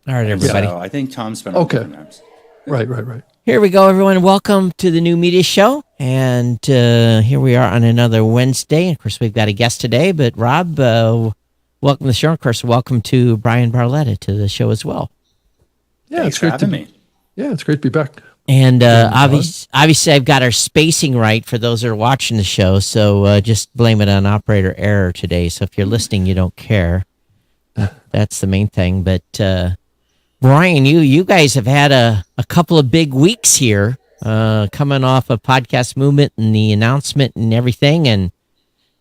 All right, And everybody. so I think Tom's been on different times. Right. Here we go, everyone. Welcome to the New Media Show. And here we are on another Wednesday. Of course, we've got a guest today, but Rob, welcome to the show. Of course, welcome to Bryan Barletta to the show as well. Yeah, Thanks it's for great to having be. me. Yeah, it's great to be back. And Doing the obviously, I've got our spacing right for those that are watching the show. So just blame it on operator error today. So if you're listening, you don't care. That's the main thing. But Bryan, you guys have had a couple of big weeks here, coming off of Podcast Movement and the announcement and everything. And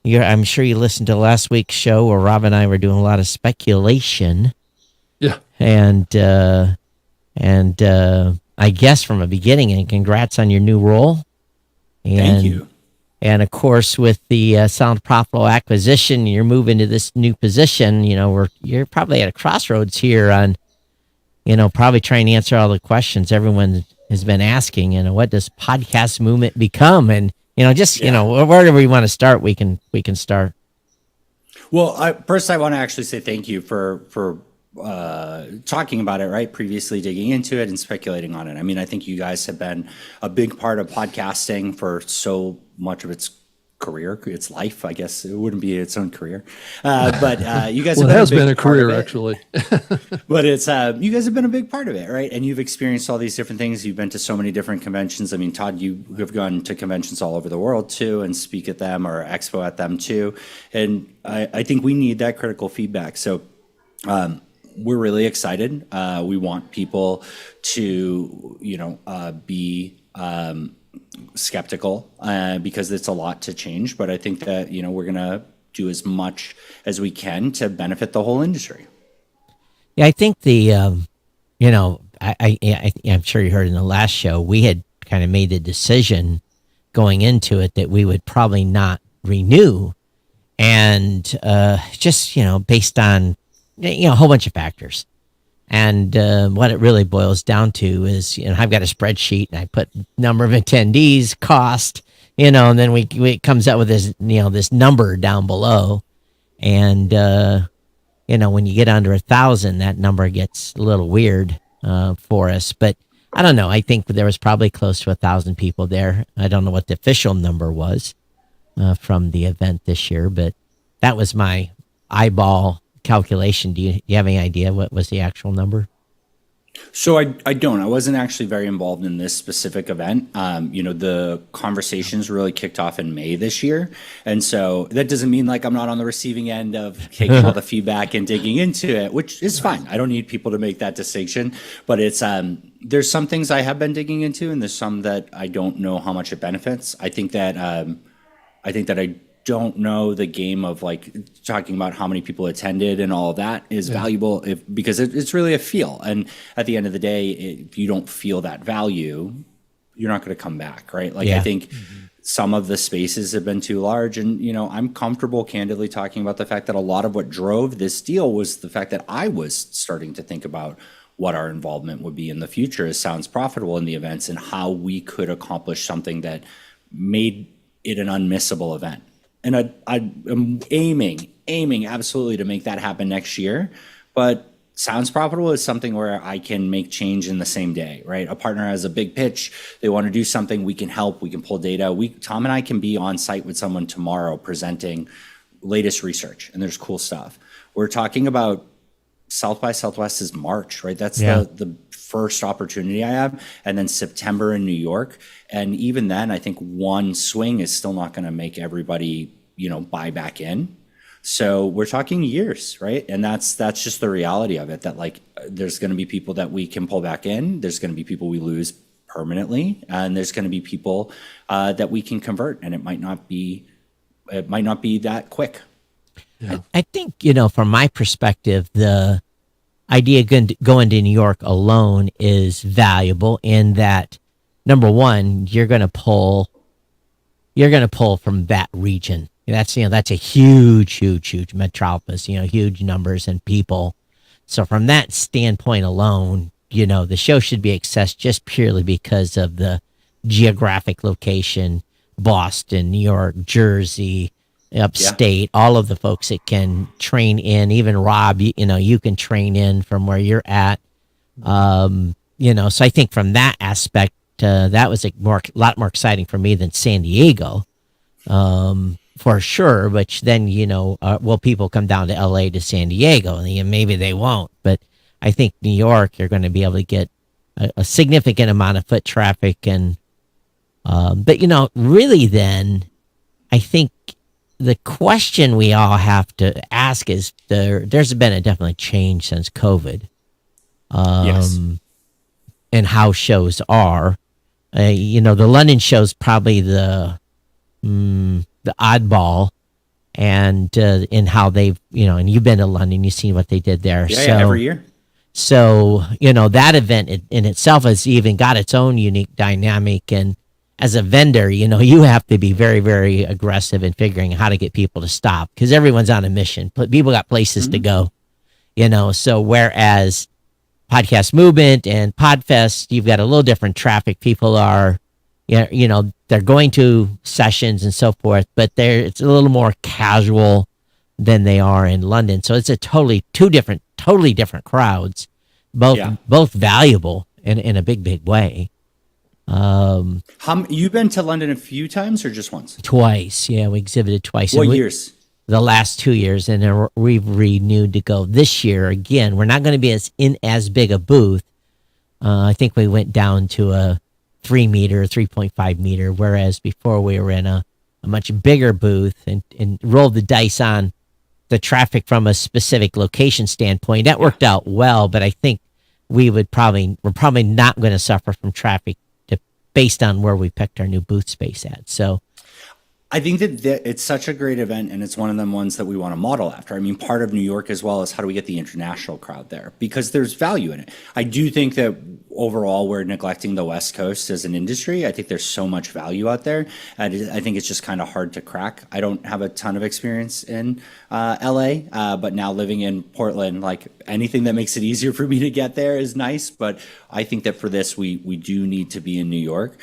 I'm sure you listened to last week's show where Rob and I were doing a lot of speculation. Yeah. And I guess from the beginning, and congrats on your new role. And, Thank you. And of course, with the Sound Profitable acquisition, you're moving to this new position. You're probably at a crossroads here on, probably trying to answer all the questions everyone has been asking. What does Podcast Movement become? And wherever we want to start, we can start. Well, first I want to actually say thank you for talking about it, right? Previously digging into it and speculating on it. I mean, I think you guys have been a big part of podcasting for so much of its career, its life. I guess it wouldn't be its own career, but you guys. Well, have it has been been a career, it. actually. But it's you guys have been a big part of it, right? And you've experienced all these different things. You've been to so many different conventions. I mean, Todd, you have gone to conventions all over the world too, and speak at them or expo at them too. And I think we need that critical feedback. So. We're really excited. We want people to, be skeptical because it's a lot to change. But I think that, we're going to do as much as we can to benefit the whole industry. Yeah, I think I'm sure you heard in the last show, we had kind of made a decision going into it that we would probably not renew. And just, based on, a whole bunch of factors. And what it really boils down to is, I've got a spreadsheet and I put number of attendees, cost, and then it comes out with this, this number down below. And, when you get under 1,000, that number gets a little weird for us. But I don't know. I think there was probably close to 1,000 people there. I don't know what the official number was from the event this year, but that was my eyeball calculation. Do you have any idea what was the actual number? So I don't. I wasn't actually very involved in this specific event. The conversations really kicked off in May this year. And so that doesn't mean like I'm not on the receiving end of taking all the feedback and digging into it, which is fine. I don't need people to make that distinction. But it's there's some things I have been digging into, and there's some that I don't know how much it benefits. I think that I don't know the game of like talking about how many people attended and all of that is valuable because it's really a feel. And at the end of the day, if you don't feel that value, you're not going to come back, right? Like I think some of the spaces have been too large, and I'm comfortable candidly talking about the fact that a lot of what drove this deal was the fact that I was starting to think about what our involvement would be in the future as Sounds Profitable in the events and how we could accomplish something that made it an unmissable event. And I am aiming absolutely to make that happen next year. But Sounds Profitable is something where I can make change in the same day, right? A partner has a big pitch. They want to do something. We can help. We can pull data. Tom and I can be on site with someone tomorrow presenting latest research. And there's cool stuff. We're talking about South by Southwest is March, right? That's the first opportunity I have. And then September in New York. And even then, I think one swing is still not going to make everybody, buy back in. So we're talking years, right? And that's just the reality of it, that like there's going to be people that we can pull back in. There's going to be people we lose permanently. And there's going to be people that we can convert. And it might not be that quick. Yeah. I think, from my perspective, the idea going to New York alone is valuable in that, number one, you're going to pull from that region. That's a huge metropolis, huge numbers and people. So from that standpoint alone, the show should be accessed just purely because of the geographic location, Boston, New York, Jersey, upstate, all of the folks that can train in, even Rob, you can train in from where you're at So I think from that aspect, that was lot more exciting for me than San Diego, for sure. Which then, will people come down to LA to San Diego? And maybe they won't, but I think New York, you're going to be able to get a significant amount of foot traffic. And but really, then I think the question we all have to ask is there's been a definitely change since COVID. Yes. And how shows are. The London show's probably the oddball, and in how they've, and you've been to London, you've seen what they did there. Yeah, every year. So, that event in itself has even got its own unique dynamic. And as a vendor, you have to be very, very aggressive in figuring how to get people to stop, because everyone's on a mission. But people got places to go, So whereas Podcast Movement and Podfest, you've got a little different traffic. People are, they're going to sessions and so forth, but it's a little more casual than they are in London. So it's totally different crowds, both valuable in a big way. You've been to London a few times or just once? Twice. Yeah, we exhibited twice. What years? The last 2 years, and then we've renewed to go this year again. We're not going to be as big a booth. I think we went down to a 3.5 meter, whereas before we were in a much bigger booth and rolled the dice on the traffic from a specific location standpoint. That worked out well, but I think we're probably not going to suffer from traffic based on where we picked our new booth space at. So I think that it's such a great event, and it's one of them ones that we want to model after. I mean, part of New York as well is how do we get the international crowd there, because there's value in it. I do think that overall we're neglecting the West Coast as an industry. I think there's so much value out there, and I think it's just kind of hard to crack. I don't have a ton of experience in LA, but now living in Portland, like anything that makes it easier for me to get there is nice. But I think that for this, we do need to be in New York.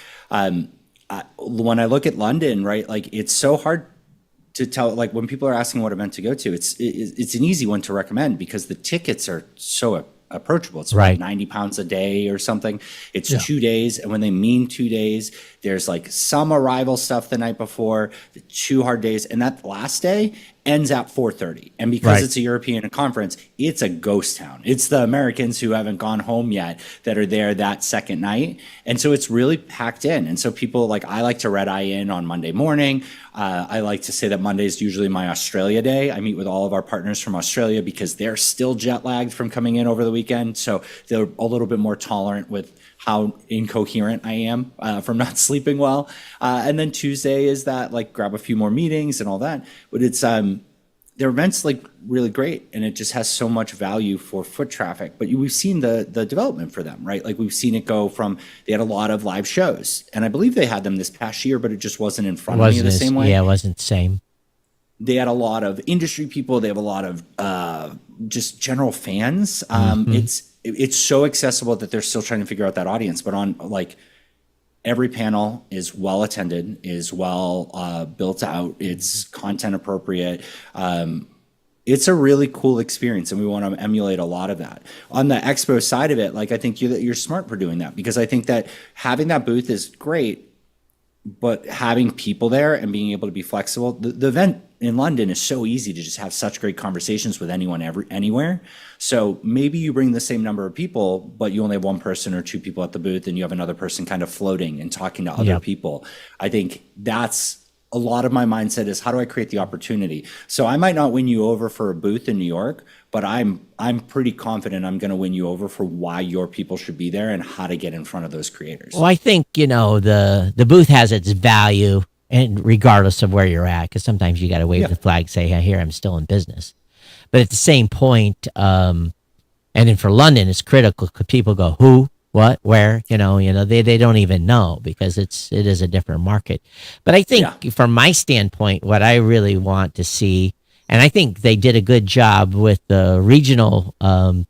When I look at London, right, like it's so hard to tell, like when people are asking what event to go to, it's an easy one to recommend because the tickets are so approachable. It's right. Like £90 a day or something. It's 2 days. And when they mean 2 days, there's like some arrival stuff the night before, the 2 hard days. And that last day ends at 4:30. And because it's a European conference, it's a ghost town. It's the Americans who haven't gone home yet that are there that second night. And so it's really packed in. And so people like, I like to red eye in on Monday morning. I like to say that Monday is usually my Australia day. I meet with all of our partners from Australia because they're still jet lagged from coming in over the weekend. So they're a little bit more tolerant with how incoherent I am from not sleeping well. And then Tuesday is that like grab a few more meetings and all that. But it's their events like really great, and it just has so much value for foot traffic. But we've seen the development for them, right? Like we've seen it go from they had a lot of live shows, and I believe they had them this past year, but it just wasn't in front of me the same way. Yeah, it wasn't the same. They had a lot of industry people. They have a lot of just general fans. It's so accessible that they're still trying to figure out that audience. But on like every panel is well attended, is well built out. It's content appropriate. It's a really cool experience, and we want to emulate a lot of that. On the expo side of it, like I think you're smart for doing that, because I think that having that booth is great, but having people there and being able to be flexible, the event in London is so easy to just have such great conversations with anyone anywhere. So maybe you bring the same number of people, but you only have one person or two people at the booth, and you have another person kind of floating and talking to other people. I think that's a lot of my mindset is how do I create the opportunity? So I might not win you over for a booth in New York, but I'm pretty confident I'm going to win you over for why your people should be there and how to get in front of those creators. Well, I think, the booth has its value, and regardless of where you're at, because sometimes you got to wave the flag, say, hey, here, I'm still in business. But at the same point, and then for London, it's critical because people go, who, what, where, they don't even know, because it is a different market. But I think from my standpoint, what I really want to see, and I think they did a good job with the regional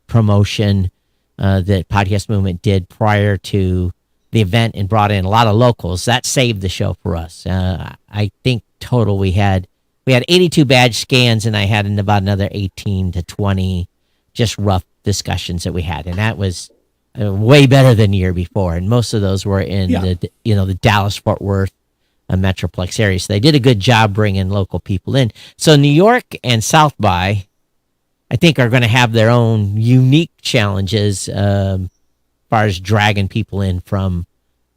promotion that Podcast Movement did prior to the event, and brought in a lot of locals. That saved the show for us. I think total we had 82 badge scans, and I had about another 18 to 20 just rough discussions that we had, and that was way better than the year before, and most of those were in Yeah. the Dallas Fort Worth metroplex area. So they did a good job bringing local people in. So New York and South by, I think, are going to have their own unique challenges as far as dragging people in from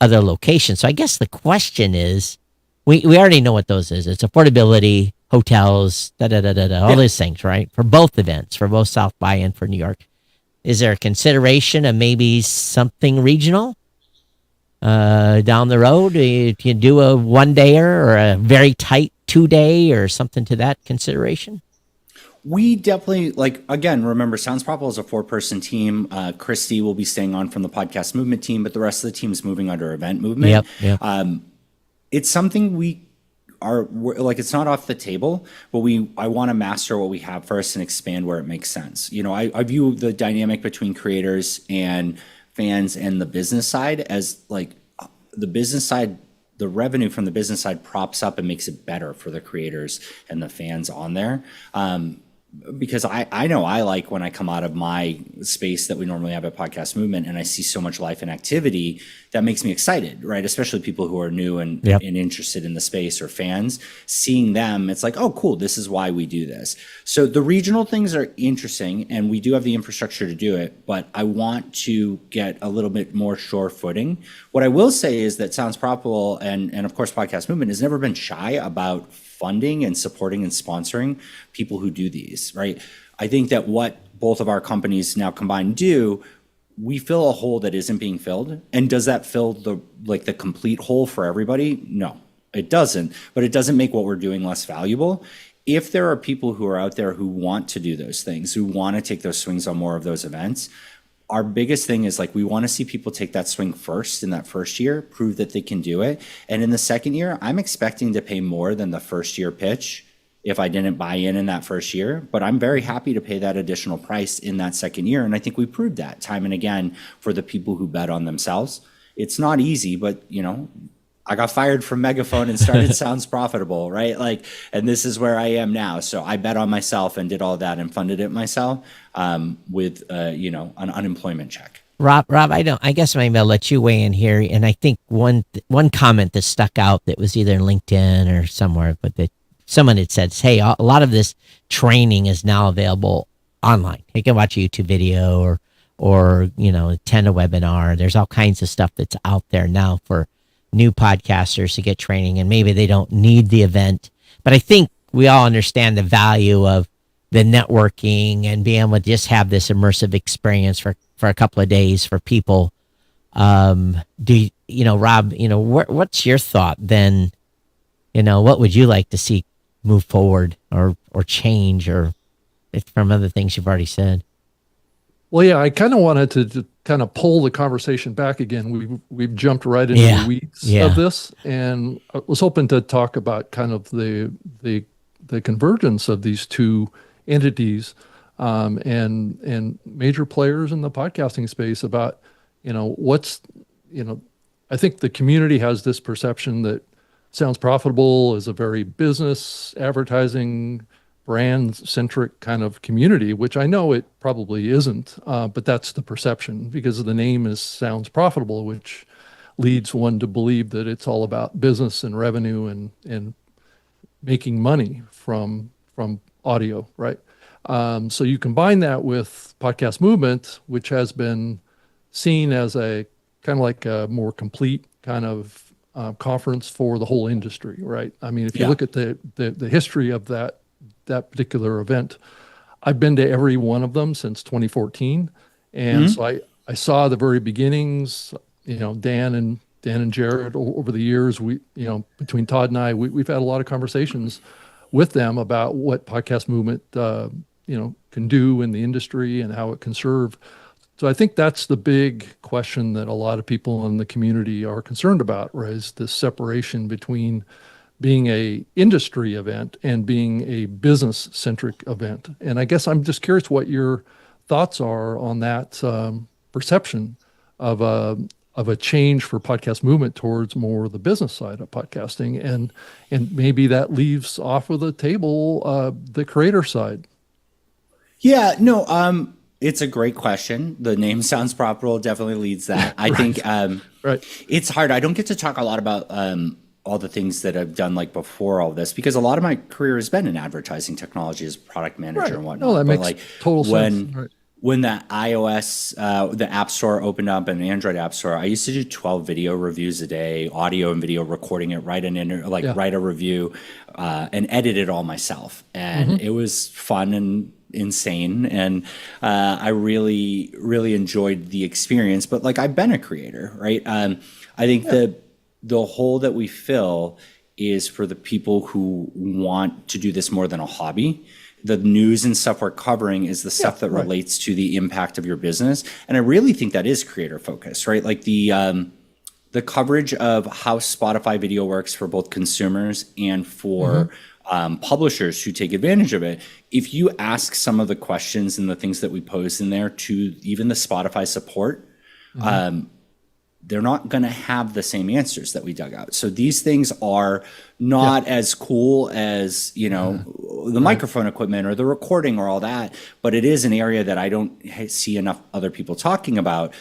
other locations. So I guess the question is, we already know what those is. It's affordability, hotels, all Yeah. those things, right? For both events, for both South by and for New York. Is there a consideration of maybe something regional down the road? If you do a 1-dayer or a very tight 2-day or something to that consideration? We definitely, like, again, remember, Sounds Profitable is a 4-person team. Christy will be staying on from the podcast movement team, but the rest of the team is moving under event movement. Yep. It's something we're, like, it's not off the table, but I want to master what we have first and expand where it makes sense. I view the dynamic between creators and fans and the business side as, like, the business side, the revenue from the business side props up and makes it better for the creators and the fans on there. Because I know I like when I come out of my space that we normally have at Podcast Movement and I see so much life and activity that makes me excited, right? Especially people who are new and interested in the space or fans. Seeing them, it's like, oh, cool, this is why we do this. So the regional things are interesting and we do have the infrastructure to do it, but I want to get a little bit more sure footing. What I will say is that Sounds Profitable and of course Podcast Movement has never been shy about funding and supporting and sponsoring people who do these, right? I think that what both of our companies now combined do, we fill a hole that isn't being filled. And does that fill the complete hole for everybody? No, it doesn't. But it doesn't make what we're doing less valuable. If there are people who are out there who want to do those things, who want to take those swings on more of those events, our biggest thing is, like, we want to see people take that swing first in that first year, prove that they can do it. And in the second year, I'm expecting to pay more than the first year pitch if I didn't buy in that first year. But I'm very happy to pay that additional price in that second year. And I think we proved that time and again for the people who bet on themselves. It's not easy, but, I got fired from Megaphone and started Sounds Profitable, right? Like, and this is where I am now. So I bet on myself and did all that and funded it myself with, an unemployment check. Rob, I guess maybe I'll let you weigh in here. And I think one comment that stuck out that was either in LinkedIn or somewhere, but that someone had said, hey, a lot of this training is now available online. You can watch a YouTube video or attend a webinar. There's all kinds of stuff that's out there now for new podcasters to get training, and maybe they don't need the event. But I think we all understand the value of the networking and being able to just have this immersive experience for a couple of days for people. Rob, what's your thought then? What would you like to see move forward or change, or from other things you've already said? Well, yeah, I kind of wanted to kind of pull the conversation back again. We've jumped right into the weeds of this, and I was hoping to talk about kind of the convergence of these two entities and major players in the podcasting space about I think the community has this perception that Sounds Profitable is a very business advertising brand-centric kind of community, which I know it probably isn't, but that's the perception because the name is Sounds Profitable, which leads one to believe that it's all about business and revenue and making money from audio, right? So you combine that with Podcast Movement, which has been seen as a kind of like a more complete kind of conference for the whole industry, right? I mean, if you look at the history of that particular event, I've been to every one of them since 2014. And so I saw the very beginnings, Dan and Jared over the years, between Todd and I, we've had a lot of conversations with them about what Podcast Movement, can do in the industry and how it can serve. So I think that's the big question that a lot of people in the community are concerned about, right? Is this separation between being a industry event and being a business-centric event. And I guess I'm just curious what your thoughts are on that perception of a change for Podcast Movement towards more the business side of podcasting, and maybe that leaves off of the table the creator side. Yeah, no, it's a great question. The name sounds profitable, definitely leads that. I think Right. it's hard. I don't get to talk a lot about all the things that I've done like before all this because a lot of my career has been in advertising technology as product manager Right. and No, whatnot. that But makes like total sense. when Right. when the iOS, the App Store opened up and Android App Store, I used to do 12 video reviews a day, audio and video, recording it, Yeah. write a review, and edit it all myself. And it was fun and insane. And I really, really enjoyed the experience. But like I've been a creator, right? I think the hole that we fill is for the people who want to do this more than a hobby. The news and stuff we're covering is the stuff that relates to the impact of your business. And I really think that is creator focused, right? Like the coverage of how Spotify video works for both consumers and for publishers who take advantage of it. If you ask some of the questions and the things that we pose in there to even the Spotify support, they're not going to have the same answers that we dug out. So these things are not as cool as, the microphone equipment or the recording or all that, but it is an area that I don't see enough other people talking about.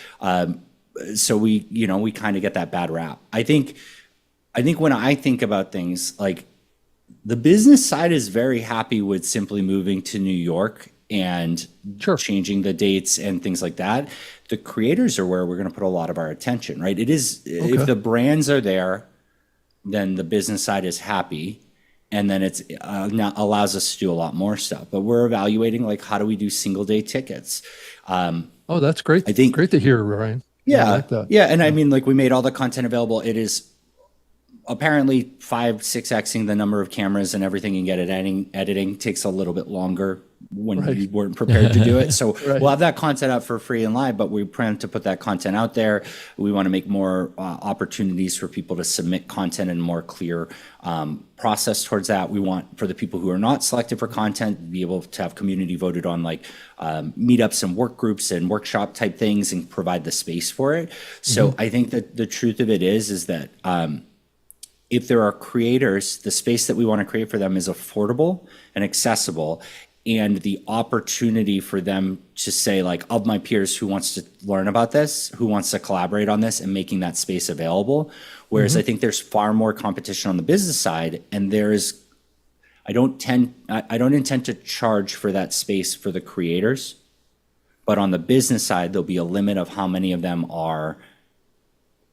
So we kind of get that bad rap. I think when I think about things like the business side is very happy with simply moving to New York and changing the dates and things like that. The creators are where we're going to put a lot of our attention, right? It is, if the brands are there, then the business side is happy. And then it's now allows us to do a lot more stuff. But we're evaluating, like, how do we do single day tickets? Oh, that's great. I think great to hear, Ryan. Yeah. I like that. Yeah. And I mean, like, we made all the content available. It is apparently 5-6xing the number of cameras and everything, and editing takes a little bit longer when you weren't prepared to do it. So we'll have that content up for free and live, but we plan to put that content out there. We want to make more opportunities for people to submit content and more clear process towards that. We want for the people who are not selected for content to be able to have community voted on, like meetups and work groups and workshop type things, and provide the space for it. So I think that the truth of it is that if there are creators, the space that we want to create for them is affordable and accessible, and the opportunity for them to say, like, of my peers who wants to learn about this, who wants to collaborate on this, and making that space available. Whereas I think there's far more competition on the business side, and I don't intend to charge for that space for the creators, but on the business side, there'll be a limit of how many of them are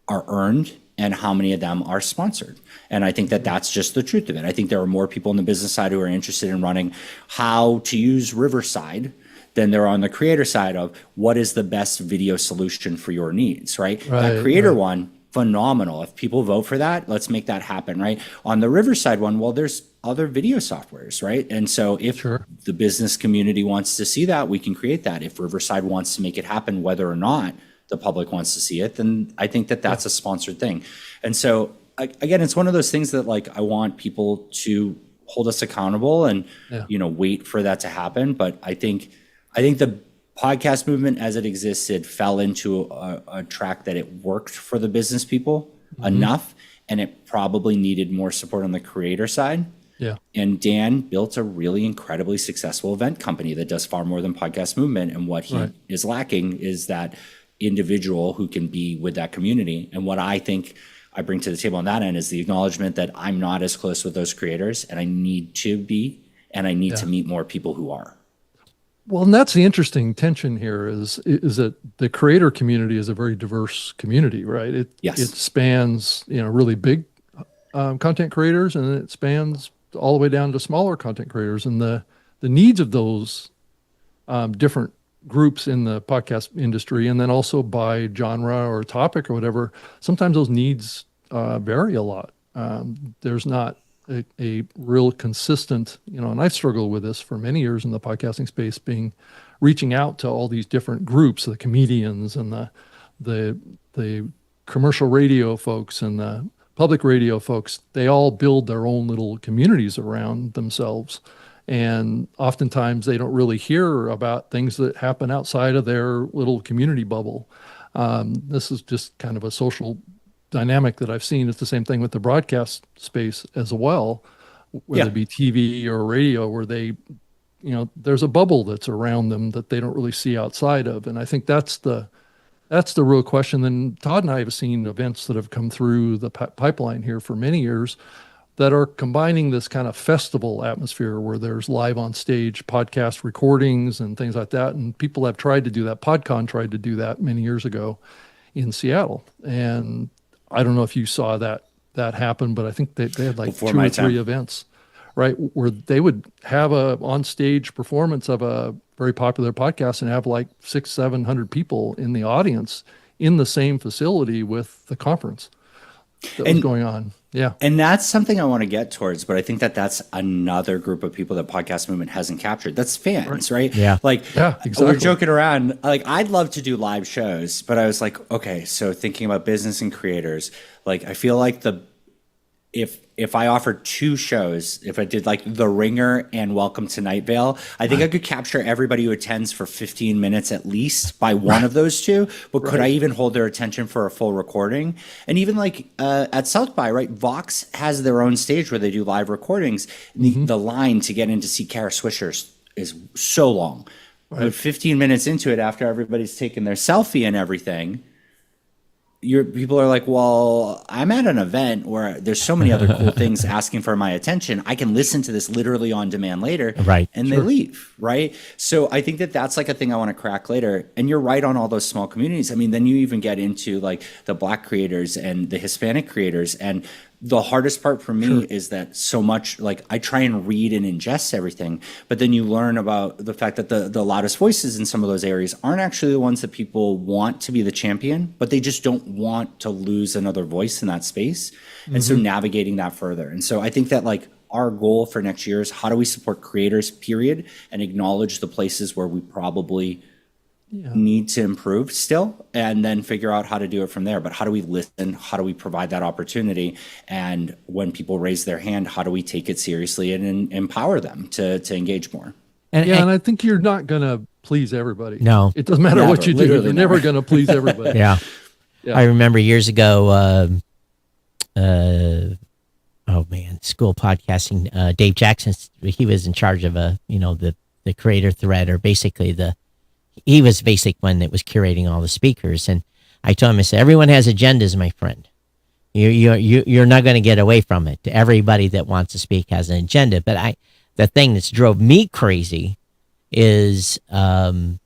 earned and how many of them are sponsored. And I think that that's just the truth of it. I think there are more people on the business side who are interested in running how to use Riverside than there are on the creator side of what is the best video solution for your needs, right? That creator one, phenomenal. If people vote for that, let's make that happen, right? On the Riverside one, well, there's other video softwares, right? And so if the business community wants to see that, we can create that. If Riverside wants to make it happen, whether or not the public wants to see it, then I think that that's a sponsored thing. And so again, it's one of those things that, like, I want people to hold us accountable and, wait for that to happen. But I think the podcast movement as it existed fell into a track that it worked for the business people enough, and it probably needed more support on the creator side. Yeah. And Dan built a really incredibly successful event company that does far more than podcast movement. And what he is lacking is that individual who can be with that community. And what I think I bring to the table on that end is the acknowledgement that I'm not as close with those creators, and I need to be, and I need to meet more people who are. Well, and that's the interesting tension here is that the creator community is a very diverse community, right? It spans, really big content creators, and it spans all the way down to smaller content creators, and the needs of those different groups in the podcast industry, and then also by genre or topic or whatever, sometimes those needs vary a lot. There's not a real consistent, and I've struggled with this for many years in the podcasting space, reaching out to all these different groups, the comedians and the commercial radio folks and the public radio folks. They all build their own little communities around themselves. And oftentimes they don't really hear about things that happen outside of their little community bubble. This is just kind of a social dynamic that I've seen. It's the same thing with the broadcast space as well, whether it be TV or radio, where they there's a bubble that's around them that they don't really see outside of. And I think that's the real question. Then Todd and I have seen events that have come through the pipeline here for many years that are combining this kind of festival atmosphere where there's live on stage podcast recordings and things like that. And people have tried to do that. PodCon tried to do that many years ago in Seattle. And I don't know if you saw that happen, but I think they had like Before 2 my or 3 time. events, right, where they would have a on-stage performance of a very popular podcast and have like 600-700 people in the audience in the same facility with the conference that was going on. Yeah. And that's something I want to get towards, but I think that that's another group of people that podcast movement hasn't captured. That's fans, right? Yeah. Like, Yeah, exactly. we're joking around. Like, I'd love to do live shows, but I was like, okay, so thinking about business and creators, like, I feel like if I offered 2 shows, if I did like The Ringer and Welcome to Night Vale, I think I could capture everybody who attends for 15 minutes at least by one of those 2. But could I even hold their attention for a full recording? And even like at South by, right? Vox has their own stage where they do live recordings. The line to get in to see Kara Swisher is so long. Right. But 15 minutes into it, after everybody's taken their selfie and everything, people are like, well, I'm at an event where there's so many other cool things asking for my attention. I can listen to this literally on demand later. Right. And they leave. Right. So I think that that's like a thing I want to crack later. And you're right on all those small communities. I mean, then you even get into like the Black creators and the Hispanic creators. And the hardest part for me is that so much, like, I try and read and ingest everything, but then you learn about the fact that the loudest voices in some of those areas aren't actually the ones that people want to be the champion, but they just don't want to lose another voice in that space. And so navigating that further. And so I think that, like, our goal for next year is how do we support creators, period, and acknowledge the places where we probably need to improve still, and then figure out how to do it from there. But how do we listen? How do we provide that opportunity? And when people raise their hand, how do we take it seriously and empower them to engage more? And I think you're not going to please everybody. No. It doesn't matter what you do. Literally You're never going to please everybody. Yeah. I remember years ago, school podcasting, Dave Jackson, he was in charge of the creator thread, or basically he was basic one that was curating all the speakers. And I told him, I said, everyone has agendas, my friend. You're not going to get away from it. Everybody that wants to speak has an agenda. But the thing that's drove me crazy is, in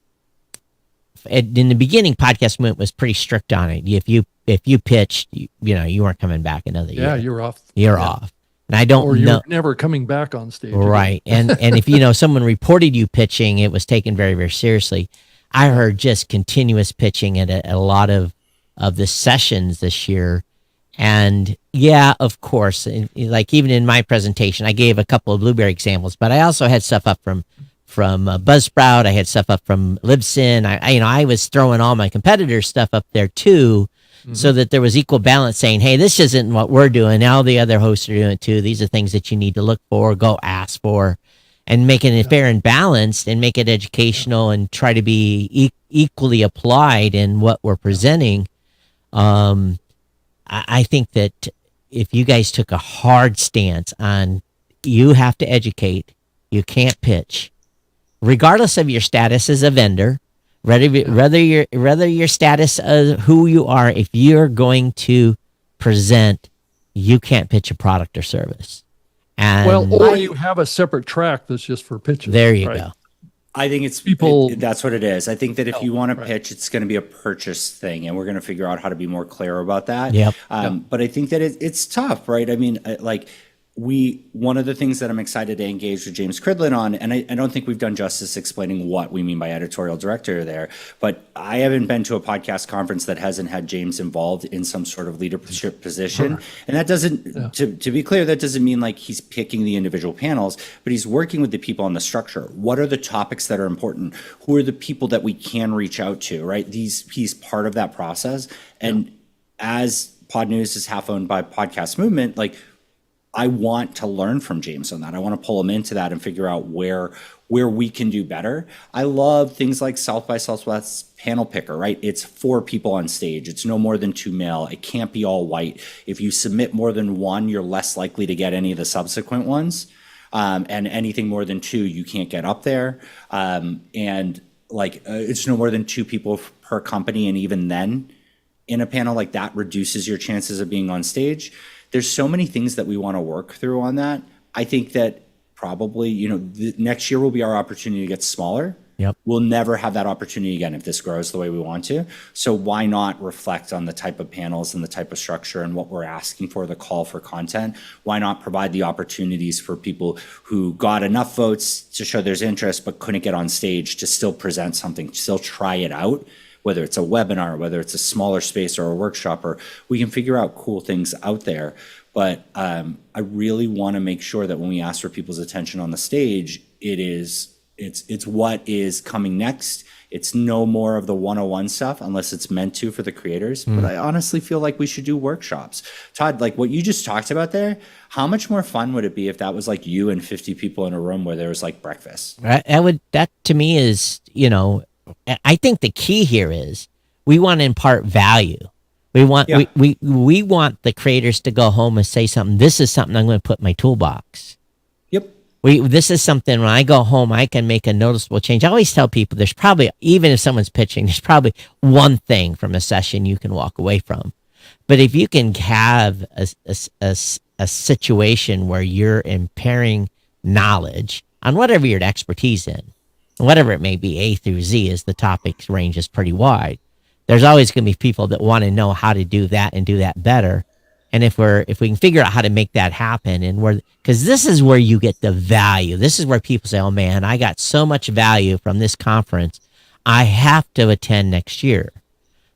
the beginning, podcast movement was pretty strict on it. If you pitched, you weren't coming back another year. Yeah, you're off. You're off. And I don't or you're know. never coming back on stage. Right. And if someone reported you pitching, it was taken very, very seriously. I heard just continuous pitching at a lot of the sessions this year. And yeah, of course, like even in my presentation, I gave a couple of Blueberry examples, but I also had stuff up from Buzzsprout. I had stuff up from Libsyn. I was throwing all my competitors' stuff up there too, so that there was equal balance, saying, hey, this isn't what we're doing. Now the other hosts are doing it too. These are things that you need to look for, go ask for, and making it fair and balanced, and make it educational, and try to be equally applied in what we're presenting. I think that if you guys took a hard stance on, you have to educate, you can't pitch, regardless of your status as a vendor, whether your status of who you are, if you're going to present, you can't pitch a product or service. And or you have a separate track that's just for pitches. There you go. I think it's that's what it is. I think that if you want to pitch, it's going to be a purchase thing, and we're going to figure out how to be more clear about that. Yep. But I think that it's tough, right? I mean, one of the things that I'm excited to engage with James Cridlin on, and I don't think we've done justice explaining what we mean by editorial director there, but I haven't been to a podcast conference that hasn't had James involved in some sort of leadership position. And that doesn't, to be clear, that doesn't mean like he's picking the individual panels, but he's working with the people on the structure. What are the topics that are important? Who are the people that we can reach out to, right? He's part of that process. And as Pod News is half owned by Podcast Movement, like, I want to learn from James on that. I want to pull him into that and figure out where we can do better. I love things like South by Southwest panel picker, right? It's 4 people on stage. It's no more than 2 male. It can't be all white. If you submit more than one, you're less likely to get any of the subsequent ones. and anything more than 2, you can't get up there. And like it's no more than 2 people per company, and even then, in a panel like that reduces your chances of being on stage. There's so many things that we want to work through on that. I think that probably, next year will be our opportunity to get smaller. Yep. We'll never have that opportunity again if this grows the way we want to. So why not reflect on the type of panels and the type of structure and what we're asking for, the call for content? Why not provide the opportunities for people who got enough votes to show there's interest but couldn't get on stage to still present something, still try it out? Whether it's a webinar, whether it's a smaller space or a workshop, or we can figure out cool things out there. But I really want to make sure that when we ask for people's attention on the stage, it's what is coming next. It's no more of the 101 stuff unless it's meant to for the creators. But I honestly feel like we should do workshops. Todd, like what you just talked about there, how much more fun would it be if that was like you and 50 people in a room where there was like breakfast? That to me is, I think the key here is we want to impart value. We want we want the creators to go home and say something. This is something I'm going to put in my toolbox. Yep. This is something when I go home I can make a noticeable change. I always tell people there's probably, even if someone's pitching, there's probably one thing from a session you can walk away from. But if you can have a situation where you're impairing knowledge on whatever your expertise in, whatever it may be, A through Z, is the topic range is pretty wide. There's always going to be people that want to know how to do that and do that better. And if we can figure out how to make that happen, because this is where you get the value. This is where people say, "Oh man, I got so much value from this conference. I have to attend next year."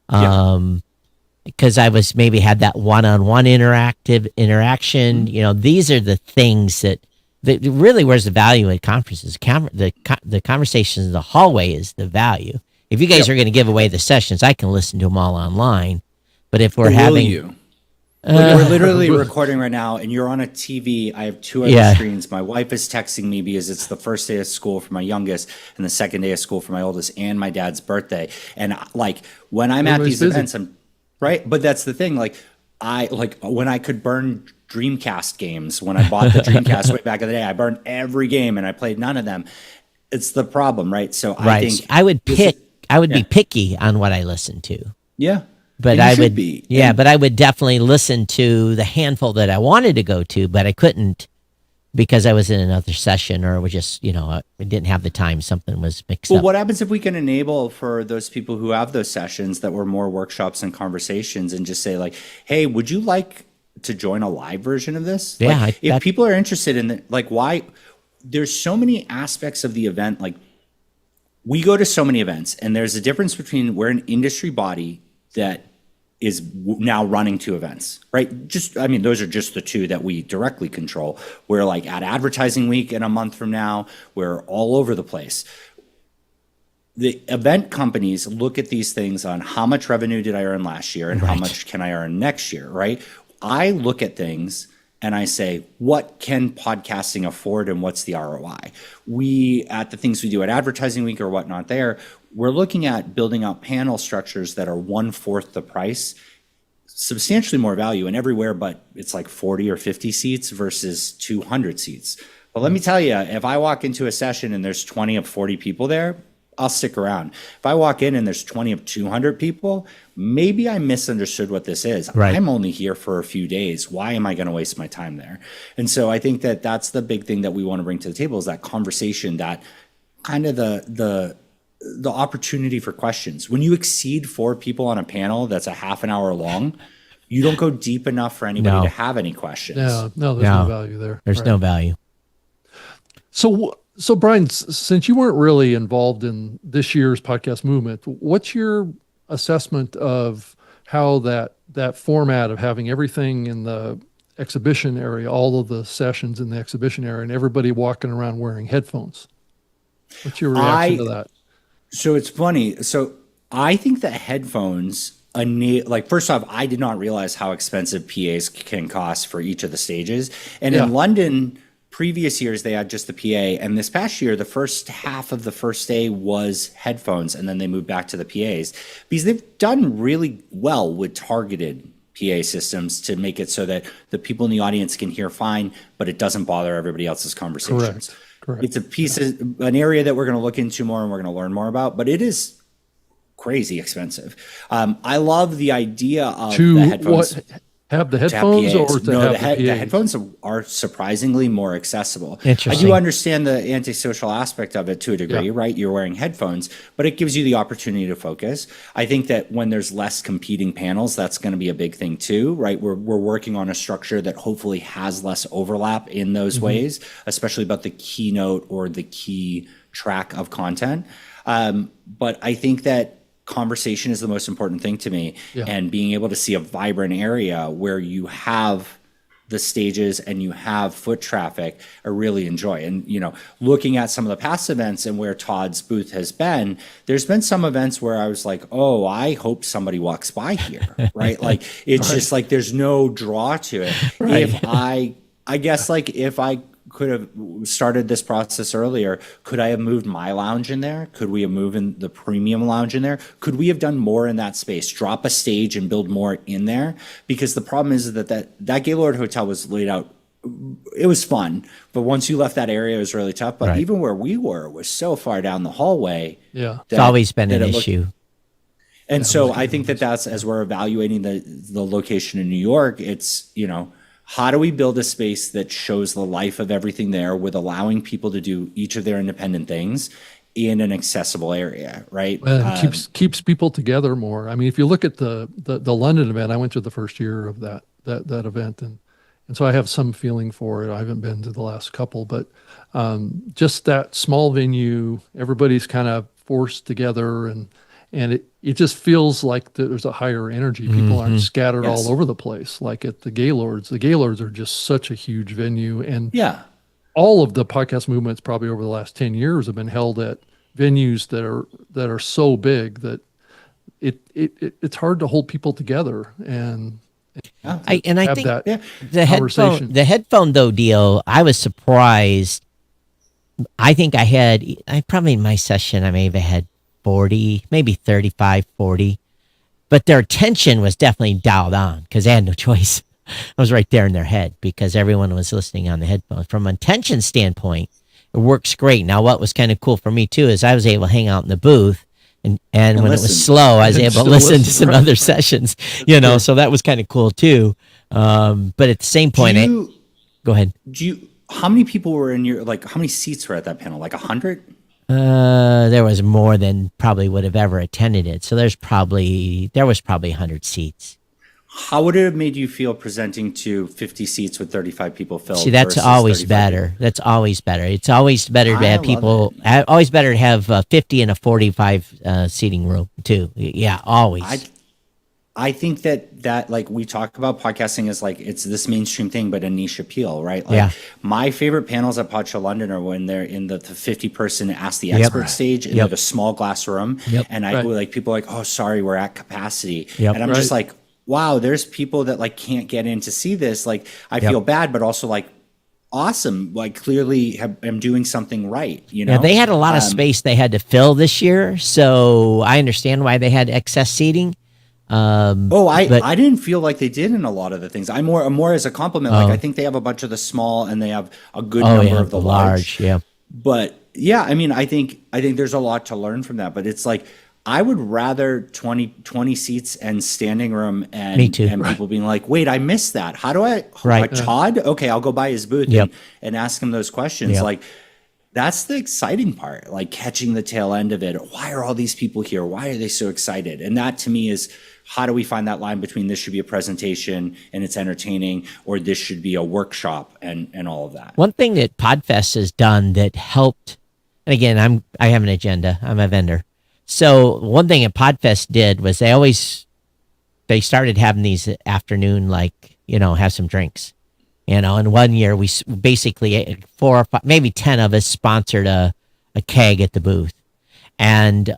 Because I was maybe had that one-on-one interaction. These are the things that really, where's the value in conferences? The conversations in the hallway is the value. If you guys are going to give away the sessions, I can listen to them all online. But if we're having, we're literally recording right now, and you're on a TV. I have 2 other screens. My wife is texting me because it's the first day of school for my youngest and the second day of school for my oldest, and my dad's birthday. And like when I'm at these events, I'm right. But that's the thing. Like when I could burn Dreamcast games, when I bought the Dreamcast way back in the day, I burned every game and I played none of them. It's the problem, right? So I think I would be picky on what I listen to. Yeah. But I would be. Yeah, but I would definitely listen to the handful that I wanted to go to, but I couldn't because I was in another session or was just, I didn't have the time. Something was mixed up. Well, what happens if we can enable for those people who have those sessions that were more workshops and conversations and just say like, hey, would you like to join a live version of this? Yeah. Like, if people are interested in why there's so many aspects of the event. Like we go to so many events and there's a difference between we're an industry body that is now running 2 events, right? Those are just the 2 that we directly control. We're like at Advertising Week in a month from now, we're all over the place. The event companies look at these things on how much revenue did I earn last year and how much can I earn next year, right? I look at things and I say, what can podcasting afford and what's the ROI? At the things we do at Advertising Week or whatnot there, we're looking at building out panel structures that are 1/4 the price, substantially more value and everywhere, but it's like 40 or 50 seats versus 200 seats. But let me tell you, if I walk into a session and there's 20 of 40 people there, I'll stick around. If I walk in and there's 20 of 200 people, maybe I misunderstood what this is. Right. I'm only here for a few days. Why am I going to waste my time there? And so I think that that's the big thing that we want to bring to the table is that conversation, that kind of the opportunity for questions. When you exceed 4 people on a panel that's a half an hour long, you don't go deep enough for anybody to have any questions. No, there's no value there. There's no value. So Bryan, since you weren't really involved in this year's podcast movement, what's your assessment of how that format of having everything in the exhibition area, all of the sessions in the exhibition area, and everybody walking around wearing headphones? What's your reaction to that? So it's funny. So I think that headphones, first off, I did not realize how expensive PAs can cost for each of the stages. And in London, previous years, they had just the PA. And this past year, the first half of the first day was headphones. And then they moved back to the PAs because they've done really well with targeted PA systems to make it so that the people in the audience can hear fine, but it doesn't bother everybody else's conversations. Correct. It's a piece of an area that we're going to look into more and we're going to learn more about, but it is crazy expensive. I love the idea of the headphones. Have the headphones or to no, have the headphones are surprisingly more accessible. Interesting. I do understand the antisocial aspect of it to a degree, right? You're wearing headphones, but it gives you the opportunity to focus. I think that when there's less competing panels, that's going to be a big thing too, right? We're working on a structure that hopefully has less overlap in those ways, especially about the keynote or the key track of content. But I think that conversation is the most important thing to me, and being able to see a vibrant area where you have the stages and you have foot traffic, I really enjoy. And, you know, looking at some of the past events and where Todd's booth has been, there's been some events where I was like, oh, I hope somebody walks by here, right? Like, it's just like, there's no draw to it. If I guess like if I could have started this process earlier, could I have moved my lounge in there? Could we have moved in the premium lounge in there? Could we have done more in that space, drop a stage and build more in there? Because the problem is that Gaylord Hotel was laid out, it was fun, but once you left that area, it was really tough. But even where we were was so far down the hallway. Yeah, it's always been an issue. And so I think that's, as we're evaluating the location in New York, it's, you know, how do we build a space that shows the life of everything there with allowing people to do each of their independent things in an accessible area, right? And keeps people together more. I mean, if you look at the London event, I went to the first year of that event, and so I have some feeling for it. I haven't been to the last couple, but just that small venue, everybody's kind of forced together, and it just feels like there's a higher energy. People aren't scattered all over the place like at the Gaylords. The Gaylords are just such a huge venue, and all of the podcast movements probably over the last 10 years have been held at venues that are so big that it's hard to hold people together. And I think that the headphone though deal, I was surprised. I think I probably in my session I may have had 40, maybe 35, 40, but their attention was definitely dialed on because they had no choice. I was right there in their head because everyone was listening on the headphones. From an attention standpoint, it works great. Now, what was kind of cool for me too is I was able to hang out in the booth, and when it was slow, I was able to listen to some other sessions, you know, so that was kind of cool too. But at the same point, go ahead. How many people were in your, like, how many seats were at that panel? Like 100? There was more than probably would have ever attended it. So there was probably 100 seats. How would it have made you feel presenting to 50 seats with 35 people filled? See, that's always better. That's always better. It's always better to have people. Always better to have 50 in a 45 seating room too. Yeah, always. I think that like we talk about podcasting as like it's this mainstream thing, but a niche appeal, right? Like my favorite panels at Podcha London are when they're in the 50-person Ask the Expert stage in like a small glass room, and I like people are like, oh, sorry, we're at capacity, and I'm just like, wow, there's people that like can't get in to see this. Like I feel bad, but also like awesome. Like clearly am doing something right. You know, they had a lot of space they had to fill this year, so I understand why they had excess seating. I didn't feel like they did in a lot of the things. I'm more as a compliment. Like I think they have a bunch of the small and they have a good number of the large. Yeah. But yeah, I mean, I think there's a lot to learn from that. But it's like I would rather 20 seats and standing room and Me too. And people being like, wait, I missed that. How do I? Right. Todd? Okay, I'll go by his booth and ask him those questions. Like. That's the exciting part, like catching the tail end of it. Why are all these people here? Why are they so excited? And that to me is, how do we find that line between this should be a presentation and it's entertaining, or this should be a workshop and all of that? One thing that Podfest has done that helped, and again, I have an agenda. I'm a vendor. So one thing that Podfest did was they started having these afternoon, like, you know, have some drinks. You know, and one year we basically 4 or 5, maybe 10 of us sponsored a keg at the booth, and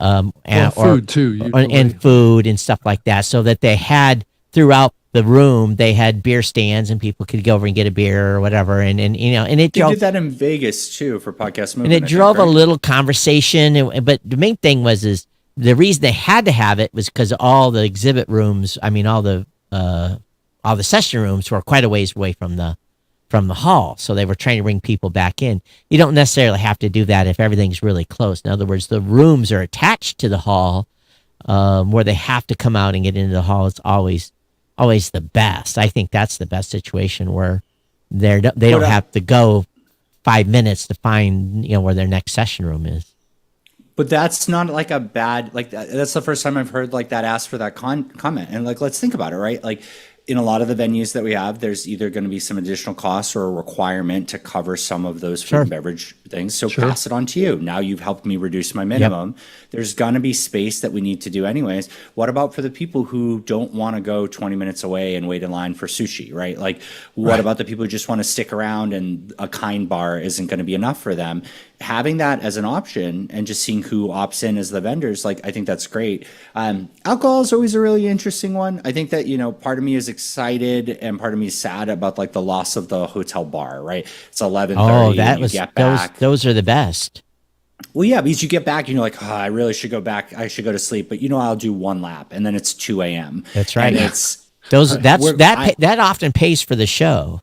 food too, and food and stuff like that, so that they had throughout the room they had beer stands and people could go over and get a beer or whatever, and you know, and it they did that in Vegas too for Podcast Movement, and it drove a little conversation. But the main thing the reason they had to have it was because all the exhibit rooms, I mean all the all the session rooms were quite a ways away from the hall, so they were trying to bring people back in. You don't necessarily have to do that if everything's really close. In other words, the rooms are attached to the hall, where they have to come out and get into the hall. It's always the best. I think that's the best situation where they don't have to go 5 minutes to find where their next session room is. But that's not like a bad, like that's the first time I've heard like that asked for that comment. And like, let's think about it, right? Like in a lot of the venues that we have, there's either going to be some additional costs or a requirement to cover some of those food and beverage things. So pass it on to you. Now you've helped me reduce my minimum. Yep. There's going to be space that we need to do anyways. What about for the people who don't want to go 20 minutes away and wait in line for sushi, right? Like what about the people who just want to stick around and a kind bar isn't going to be enough for them? Having that as an option and just seeing who opts in as the vendors, like I think that's great. Alcohol is always a really interesting one. I think that, part of me is excited and part of me is sad about like the loss of the hotel bar, right? It's 11:30. Oh, that was, get back. Those are the best. Well, yeah, because you get back and you're like, I really should go back. I should go to sleep, but I'll do one lap and then it's 2 a.m. That's right. And it's that often pays for the show.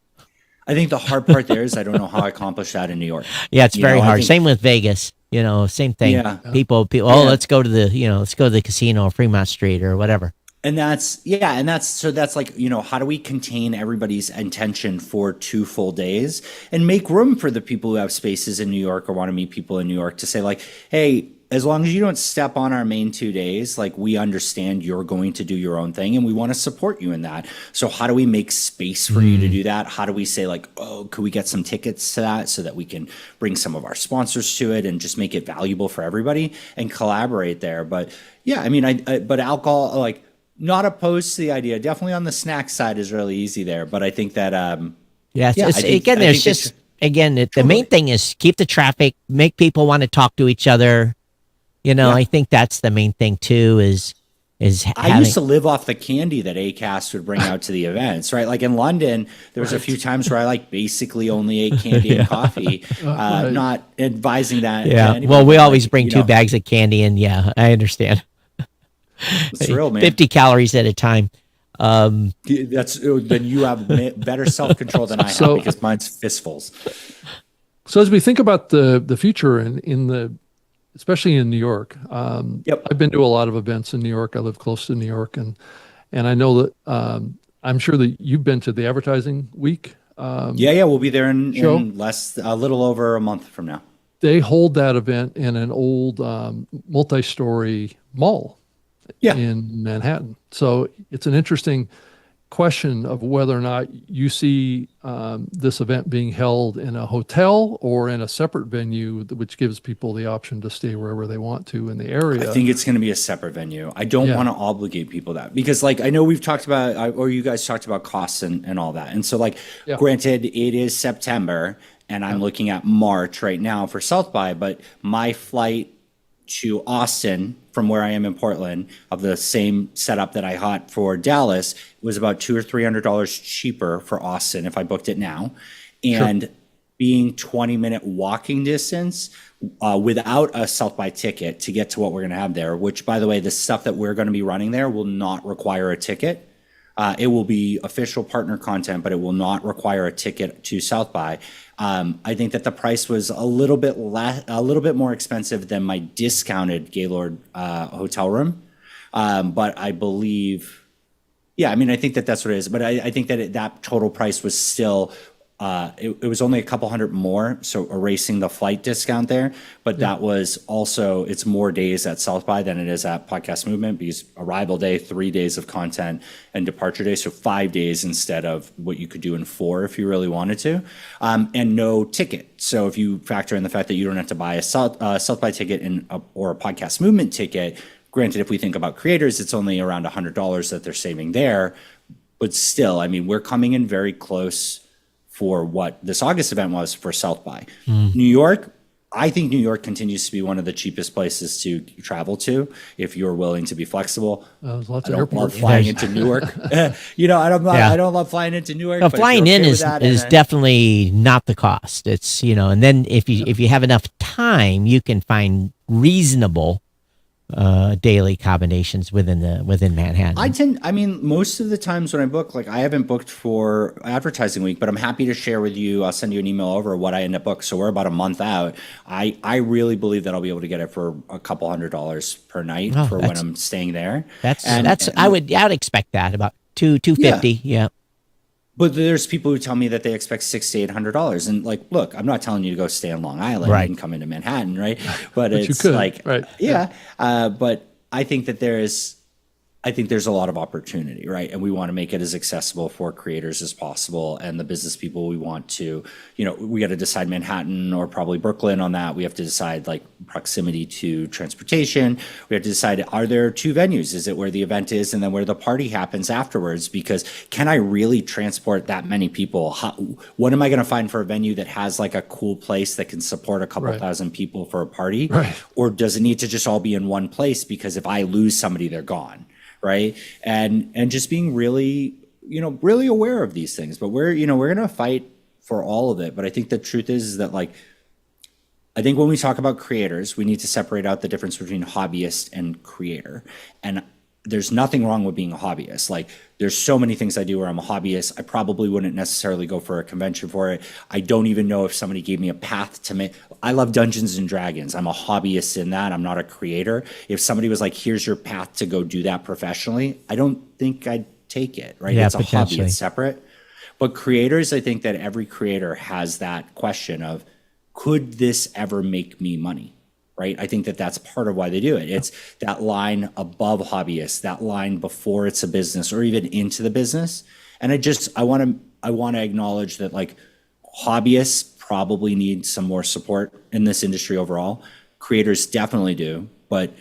I think the hard part there is I don't know how I accomplished that in New York. Yeah, it's very hard. Same with Vegas. Same thing. Yeah. People. Let's go to the casino, Fremont Street, or whatever. And that's like, how do we contain everybody's intention for 2 full days and make room for the people who have spaces in New York or want to meet people in New York to say like, hey, as long as you don't step on our main 2 days, like we understand you're going to do your own thing and we want to support you in that. So how do we make space for you to do that? How do we say like, could we get some tickets to that so that we can bring some of our sponsors to it and just make it valuable for everybody and collaborate there? But yeah, but alcohol, like not opposed to the idea. Definitely on the snack side is really easy there. But I think that, the main thing is keep the traffic, make people want to talk to each other. I think that's the main thing too. I used to live off the candy that ACAST would bring out to the events, right? Like in London, there was a few times where I like basically only ate candy and coffee. Not advising that. Yeah. Well, we always bring 2 bags of candy, and I understand. It's real, man. 50 calories at a time. Then you have better self-control than I have because mine's fistfuls. So as we think about the future especially in New York, I've been to a lot of events in New York. I live close to New York, and I know that I'm sure that you've been to the advertising week. We'll be there in a little over a month from now. They hold that event in an old multi-story mall in Manhattan. So it's an interesting question of whether or not you see this event being held in a hotel or in a separate venue, which gives people the option to stay wherever they want to in the area. I think it's going to be a separate venue. I don't want to obligate people that because like I know we've talked about or you guys talked about costs and all that. And so like granted it is September and I'm looking at March right now for South by, but my flight to Austin from where I am in Portland of the same setup that I had for Dallas was about $200 or $300 cheaper for Austin if I booked it now. And being 20-minute walking distance without a South by ticket to get to what we're going to have there, which by the way, the stuff that we're going to be running there will not require a ticket. It will be official partner content, but it will not require a ticket to South by. I think that the price was a little bit more expensive than my discounted Gaylord hotel room, but I believe, I think that that's what it is. But I think that that total price was still. It was only a couple hundred more, so erasing the flight discount there. But that was also, it's more days at South by than it is at Podcast Movement because arrival day, 3 days of content, and departure day, so 5 days instead of what you could do in 4 if you really wanted to, and no ticket. So if you factor in the fact that you don't have to buy a South by ticket or a Podcast Movement ticket, granted, if we think about creators, it's only around $100 that they're saving there. But still, we're coming in very close for what this August event was for South by. New York, I think New York continues to be one of the cheapest places to travel to if you're willing to be flexible. I don't love flying into Newark. I don't love flying into Newark. No, flying in is definitely not the cost. It's and then if you have enough time, you can find reasonable daily combinations within Manhattan. I mean, most of the times when I book, like I haven't booked for advertising week, but I'm happy to share with you. I'll send you an email over what I end up booked. So we're about a month out. I really believe that I'll be able to get it for a couple $100 per night Oh, for when I'm staying there. That's I would expect that about two Yeah. 50. Yeah. But there's people who tell me that they expect $600 to $800, and like, look, I'm not telling you to go stay on Long Island Right. and come into Manhattan, right? But you it's could, like, right. yeah. But I think that I think there's a lot of opportunity, right? And we want to make it as accessible for creators as possible. And the business people we want to, we got to decide Manhattan or probably Brooklyn on that. We have to decide like proximity to transportation. We have to decide, are there two venues? Is it where the event is and then where the party happens afterwards? Because can I really transport that many people? What am I going to find for a venue that has like a cool place that can support a couple Right. thousand people for a party? Right. Or does it need to just all be in one place? Because if I lose somebody, they're gone. Right. And just being really, really aware of these things. But we're going to fight for all of it. But I think the truth is that, like, I think when we talk about creators, we need to separate out the difference between hobbyist and creator. And there's nothing wrong with being a hobbyist. Like, there's so many things I do where I'm a hobbyist. I probably wouldn't necessarily go for a convention for it. I don't even know if somebody gave me a path to make. I love Dungeons and Dragons. I'm a hobbyist in that. I'm not a creator. If somebody was like, here's your path to go do that professionally, I don't think I'd take it, right? Yeah, It's a hobby, potentially. it's separate. But creators, I think that every creator has that question of, could this ever make me money? Right? I think that that's part of why they do it. It's that line above hobbyists, that line before it's a business or even into the business. And I want to acknowledge that, like, hobbyists probably need some more support in this industry overall. Creators definitely do, but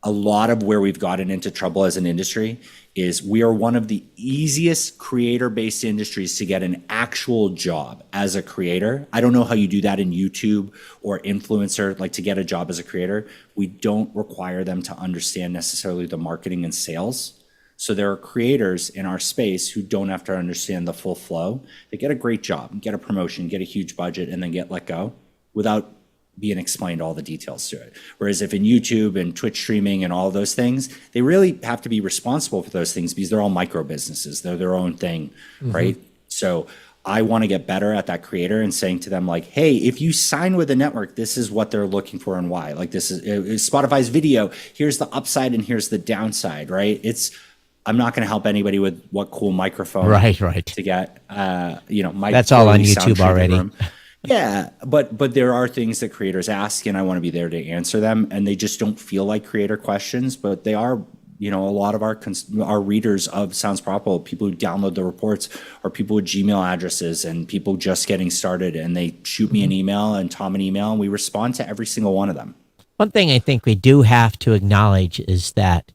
a lot of where we've gotten into trouble as an industry is we are one of the easiest creator-based industries to get an actual job as a creator. I don't know how you do that in YouTube or influencer, like to get a job as a creator. We don't require them to understand necessarily the marketing and sales. So there are creators in our space who don't have to understand the full flow. They get a great job, get a promotion, get a huge budget, and then get let go without being explained all the details to it. Whereas if in YouTube and Twitch streaming and all those things, they really have to be responsible for those things because they're all micro businesses. They're their own thing, right? So I want to get better at that creator and saying to them, like, hey, if you sign with a network, this is what they're looking for and why. Like, this is Spotify's video. Here's the upside and here's the downside, right? I'm not going to help anybody with what cool microphone Right. to get. That's all on YouTube already. Yeah, but there are things that creators ask, and I want to be there to answer them, and they just don't feel like creator questions, but they are. A lot of our readers of Sounds Profitable, people who download the reports, are people with Gmail addresses and people just getting started, and they shoot me an email and Tom an email, and we respond to every single one of them. One thing I think we do have to acknowledge is that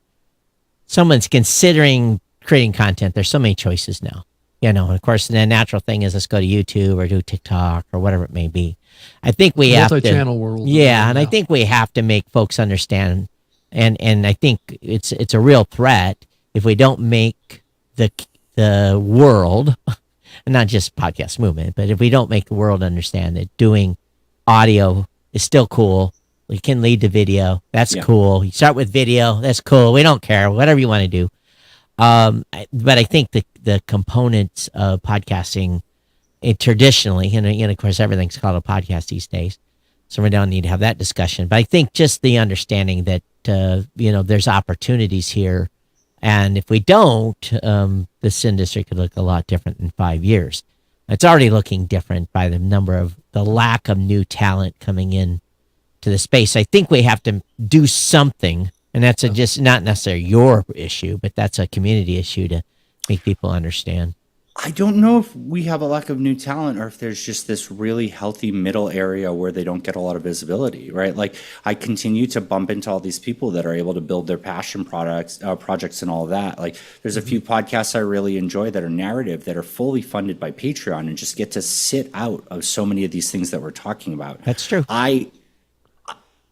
someone's considering creating content. There's so many choices now. And of course, the natural thing is let's go to YouTube or do TikTok or whatever it may be. I think we have to, Multi-channel world. yeah, and I think we have to make folks understand, and I think it's a real threat if we don't make the world, and not just podcast movement, but if we don't make the world understand that doing audio is still cool. We can lead to video. That's cool. You start with video. That's cool. We don't care. Whatever you want to do. But I think the components of podcasting traditionally, and of course everything's called a podcast these days, so we don't need to have that discussion. But I think just the understanding that there's opportunities here, and if we don't, this industry could look a lot different in 5 years. It's already looking different by the lack of new talent coming in to the space. I think we have to do something. And that's just not necessarily your issue, but that's a community issue to make people understand. I don't know if we have a lack of new talent or if there's just this really healthy middle area where they don't get a lot of visibility, right? Like, I continue to bump into all these people that are able to build their passion projects and all of that. Like, there's a few podcasts I really enjoy that are narrative, that are fully funded by Patreon and just get to sit out of so many of these things that we're talking about. That's true.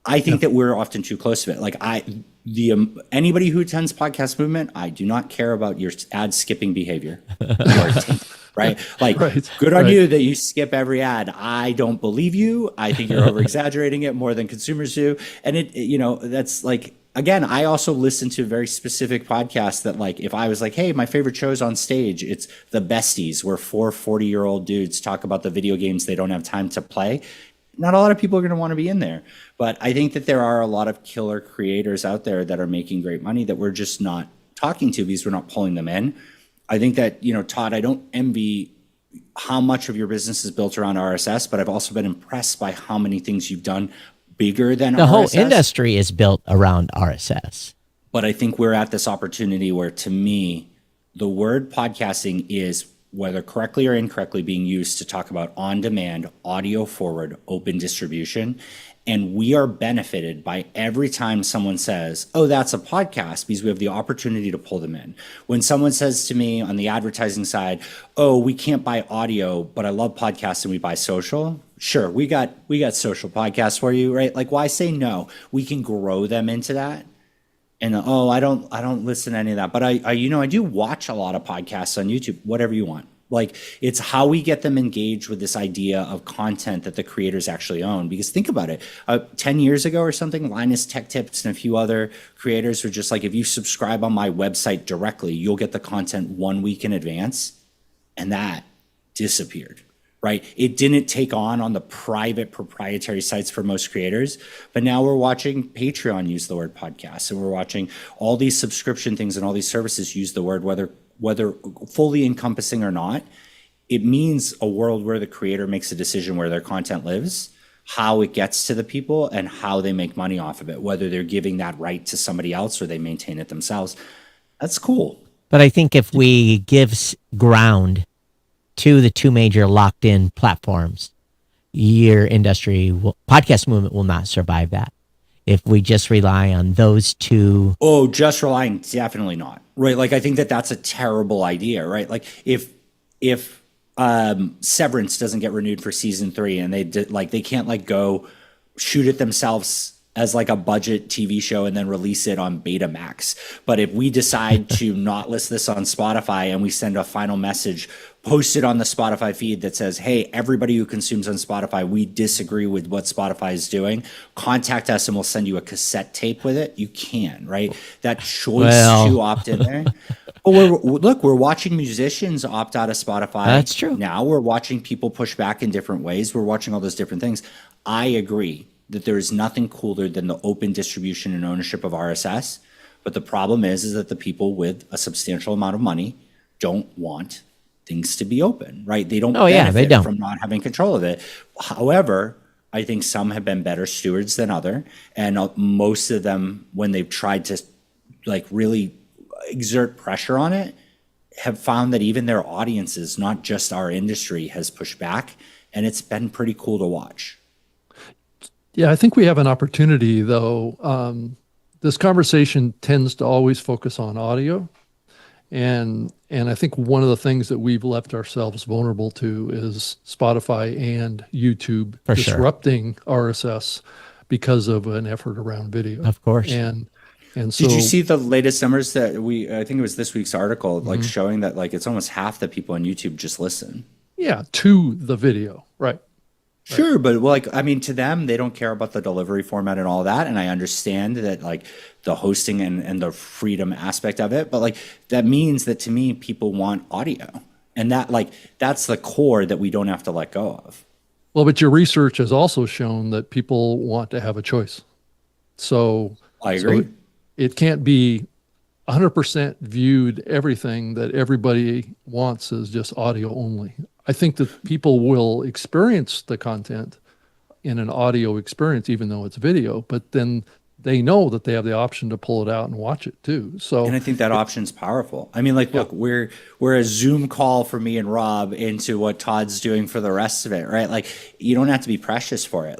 I think that we're often too close to it. Like, anybody who attends Podcast Movement, I do not care about your ad skipping behavior. Right? Like, good on you that you skip every ad. I don't believe you. I think you're over exaggerating it more than consumers do. And that's like, again, I also listen to very specific podcasts that, like, if I was like, hey, my favorite show's on stage, it's The Besties, where 40-year-old dudes talk about the video games they don't have time to play. Not a lot of people are going to want to be in there. But I think that there are a lot of killer creators out there that are making great money that we're just not talking to because we're not pulling them in. I think that, Todd, I don't envy how much of your business is built around RSS, but I've also been impressed by how many things you've done bigger than The RSS. whole industry is built around RSS. But I think we're at this opportunity where, to me, the word podcasting is, whether correctly or incorrectly, being used to talk about on-demand, audio-forward, open distribution. And we are benefited by every time someone says, oh, that's a podcast, because we have the opportunity to pull them in. When someone says to me on the advertising side, oh, we can't buy audio, but I love podcasts and we buy social. Sure, we got social podcasts for you, right? Like, why say no? We can grow them into that. And I don't listen to any of that, but I do watch a lot of podcasts on YouTube, whatever you want. Like, it's how we get them engaged with this idea of content that the creators actually own. Because think about it, 10 years ago or something, Linus Tech Tips and a few other creators were just like, if you subscribe on my website directly, you'll get the content 1 week in advance. And that disappeared, right? It didn't take on the private proprietary sites for most creators, but now we're watching Patreon use the word podcast, and we're watching all these subscription things and all these services use the word, whether fully encompassing or not. It means a world where the creator makes a decision where their content lives, how it gets to the people, and how they make money off of it, whether they're giving that right to somebody else or they maintain it themselves. That's cool. But I think if we give ground to the two major locked-in platforms, your podcast movement will not survive that. If we just rely on those two. Oh, just relying, definitely not. Right. Like, I think that that's a terrible idea, right? Like, if Severance doesn't get renewed for season 3 and they can't go shoot it themselves as like a budget TV show and then release it on Betamax. But if we decide to not list this on Spotify and we send a final message posted on the Spotify feed that says, hey, everybody who consumes on Spotify, we disagree with what Spotify is doing, contact us and we'll send you a cassette tape with it. You can, right? That choice to opt in there. But we're watching musicians opt out of Spotify. That's true. Now we're watching people push back in different ways. We're watching all those different things. I agree that there is nothing cooler than the open distribution and ownership of RSS. But the problem is that the people with a substantial amount of money don't want things to be open, right? They don't benefit from not having control of it. However, I think some have been better stewards than other. And most of them, when they've tried to really exert pressure on it, have found that even their audiences, not just our industry, has pushed back. And it's been pretty cool to watch. Yeah, I think we have an opportunity, though. This conversation tends to always focus on audio. And I think one of the things that we've left ourselves vulnerable to is Spotify and YouTube disrupting RSS because of an effort around video. Of course. And so, did you see the latest numbers that I think it was this week's article, showing that it's almost half the people on YouTube just listen. Yeah, to the video, right. Sure, but to them, they don't care about the delivery format and all that. And I understand that the hosting and the freedom aspect of it. But that means that, to me, people want audio. And that's the core that we don't have to let go of. Well, but your research has also shown that people want to have a choice. So I agree. So it can't be 100% viewed everything that everybody wants as just audio only. I think that people will experience the content in an audio experience, even though it's video, but then they know that they have the option to pull it out and watch it too. So, and I think that option's powerful. I mean, look, we're a Zoom call for me and Rob into what Todd's doing for the rest of it, right? You don't have to be precious for it.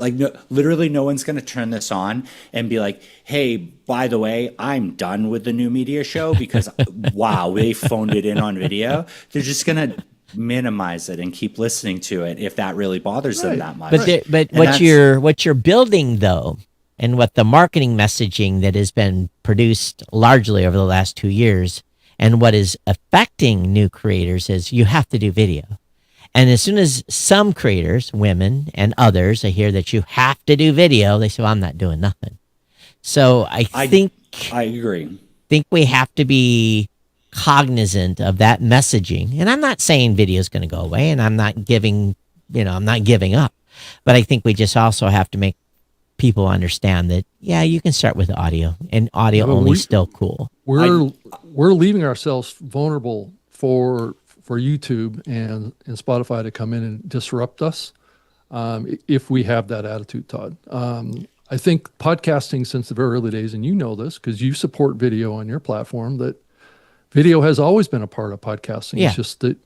Literally no one's going to turn this on and be like, hey, by the way, I'm done with the new media show because wow, they phoned it in on video. They're just going to minimize it and keep listening to it if that really bothers them that much. But what you're building, though, and what the marketing messaging that has been produced largely over the last 2 years, and what is affecting new creators is you have to do video. And as soon as some creators, women and others, I hear that you have to do video, they say, well, I'm not doing nothing. So I think I agree. think we have to be cognizant of that messaging. And I'm not saying video is going to go away, and I'm not giving, I'm not giving up. But I think we just also have to make people understand that, yeah, you can start with audio, and audio only still cool. We're leaving ourselves vulnerable for YouTube and Spotify to come in and disrupt us if we have that attitude, Todd. I think podcasting since the very early days, and you know this because you support video on your platform, that video has always been a part of podcasting. Yeah. It's just that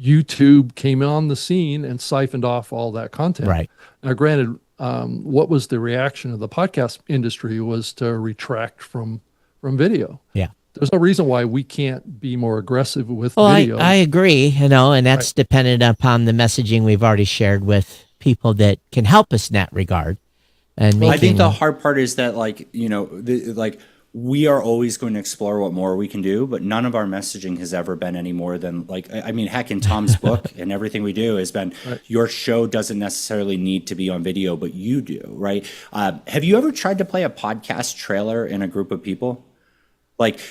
YouTube came on the scene and siphoned off all that content. Right. Now, granted, what was the reaction of the podcast industry was to retract from video. Yeah. There's no reason why we can't be more aggressive with Well, video. I agree, and that's dependent upon the messaging we've already shared with people that can help us in that regard. And I think the hard part is that, we are always going to explore what more we can do, but none of our messaging has ever been any more than heck, in Tom's book and everything we do has been, your show doesn't necessarily need to be on video, but you do, right? Have you ever tried to play a podcast trailer in a group of people?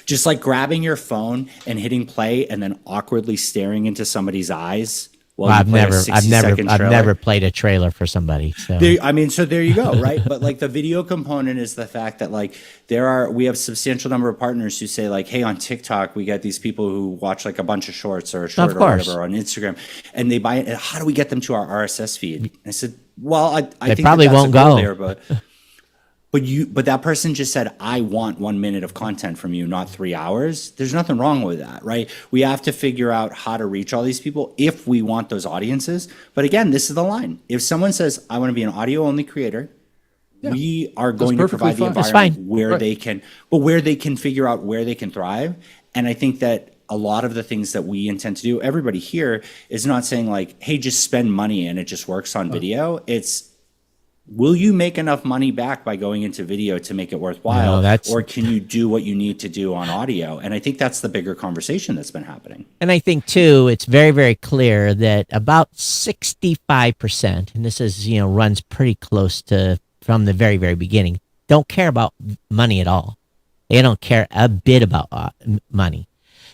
Just grabbing your phone and hitting play and then awkwardly staring into somebody's eyes. Well, I've never played a trailer for somebody. So so there you go, right? But the video component is the fact that we have a substantial number of partners who say hey, on TikTok we get these people who watch a bunch of shorts or a short or whatever on Instagram, and they buy it. And how do we get them to our RSS feed? And I said, well, I think probably won't go there, but that person just said, I want 1 minute of content from you, not 3 hours. There's nothing wrong with that, right? We have to figure out how to reach all these people if we want those audiences. But again, this is the line. If someone says, I want to be an audio only creator, we are going to provide the environment where they can figure out where they can thrive. And I think that a lot of the things that we intend to do, everybody here is not saying hey, just spend money and it just works on video. It's, will you make enough money back by going into video to make it worthwhile? Or can you do what you need to do on audio? And I think that's the bigger conversation that's been happening. And I think, too, it's very, very clear that about 65%, and this is, runs pretty close to from the very, very beginning, don't care about money at all. They don't care a bit about money.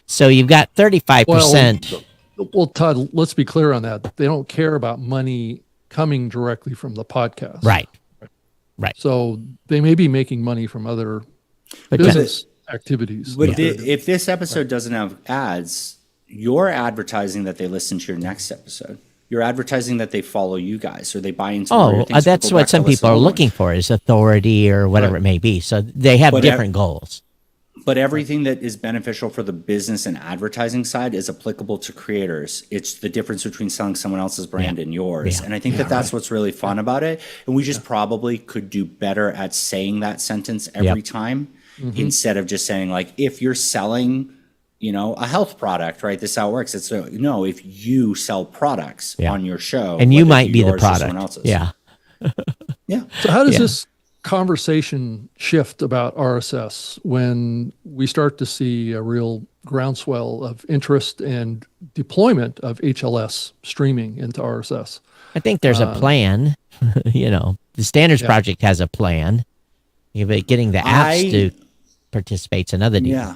So you've got 35%. Well, Todd, let's be clear on that. They don't care about money coming directly from the podcast. Right. So they may be making money from other business activities. But if this episode doesn't have ads, you're advertising that they listen to your next episode. You're advertising that they follow you guys or they buy into your things. That's what some people are looking for, is authority or whatever it may be. So they have different goals. But everything that is beneficial for the business and advertising side is applicable to creators. It's the difference between selling someone else's brand and yours. Yeah. And I think that's what's really fun about it. And we just probably could do better at saying that sentence every time instead of just saying if you're selling, a health product, right? This is how it works. It's no, if you sell products on your show. And you might be the product. Yeah. Yeah. So how does this conversation shift about RSS when we start to see a real groundswell of interest and deployment of HLS streaming into RSS? I think there's a plan. The Standards Project has a plan. But getting the apps to participate is another deal. Yeah.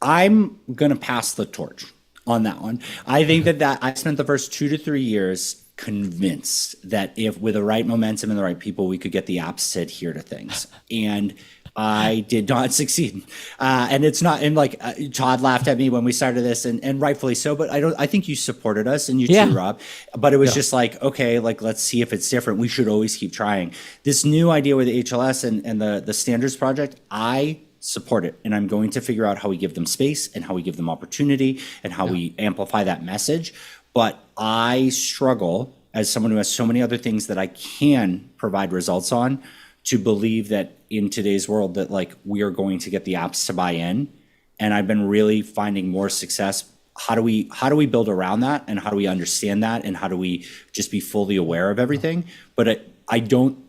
I'm going to pass the torch on that one. I think that I spent the first 2 to 3 years convinced that if with the right momentum and the right people, we could get the apps to adhere to things. And I did not succeed. And it's not, and Todd laughed at me when we started this and rightfully so, but I think you supported us and you too, Rob. But it was just okay, let's see if it's different. We should always keep trying. This new idea with the HLS and the Standards Project, I support it. And I'm going to figure out how we give them space and how we give them opportunity and how we amplify that message. But I struggle as someone who has so many other things that I can provide results on to believe that in today's world that we are going to get the apps to buy in. And I've been really finding more success. How do we build around that? And how do we understand that? And how do we just be fully aware of everything? But I don't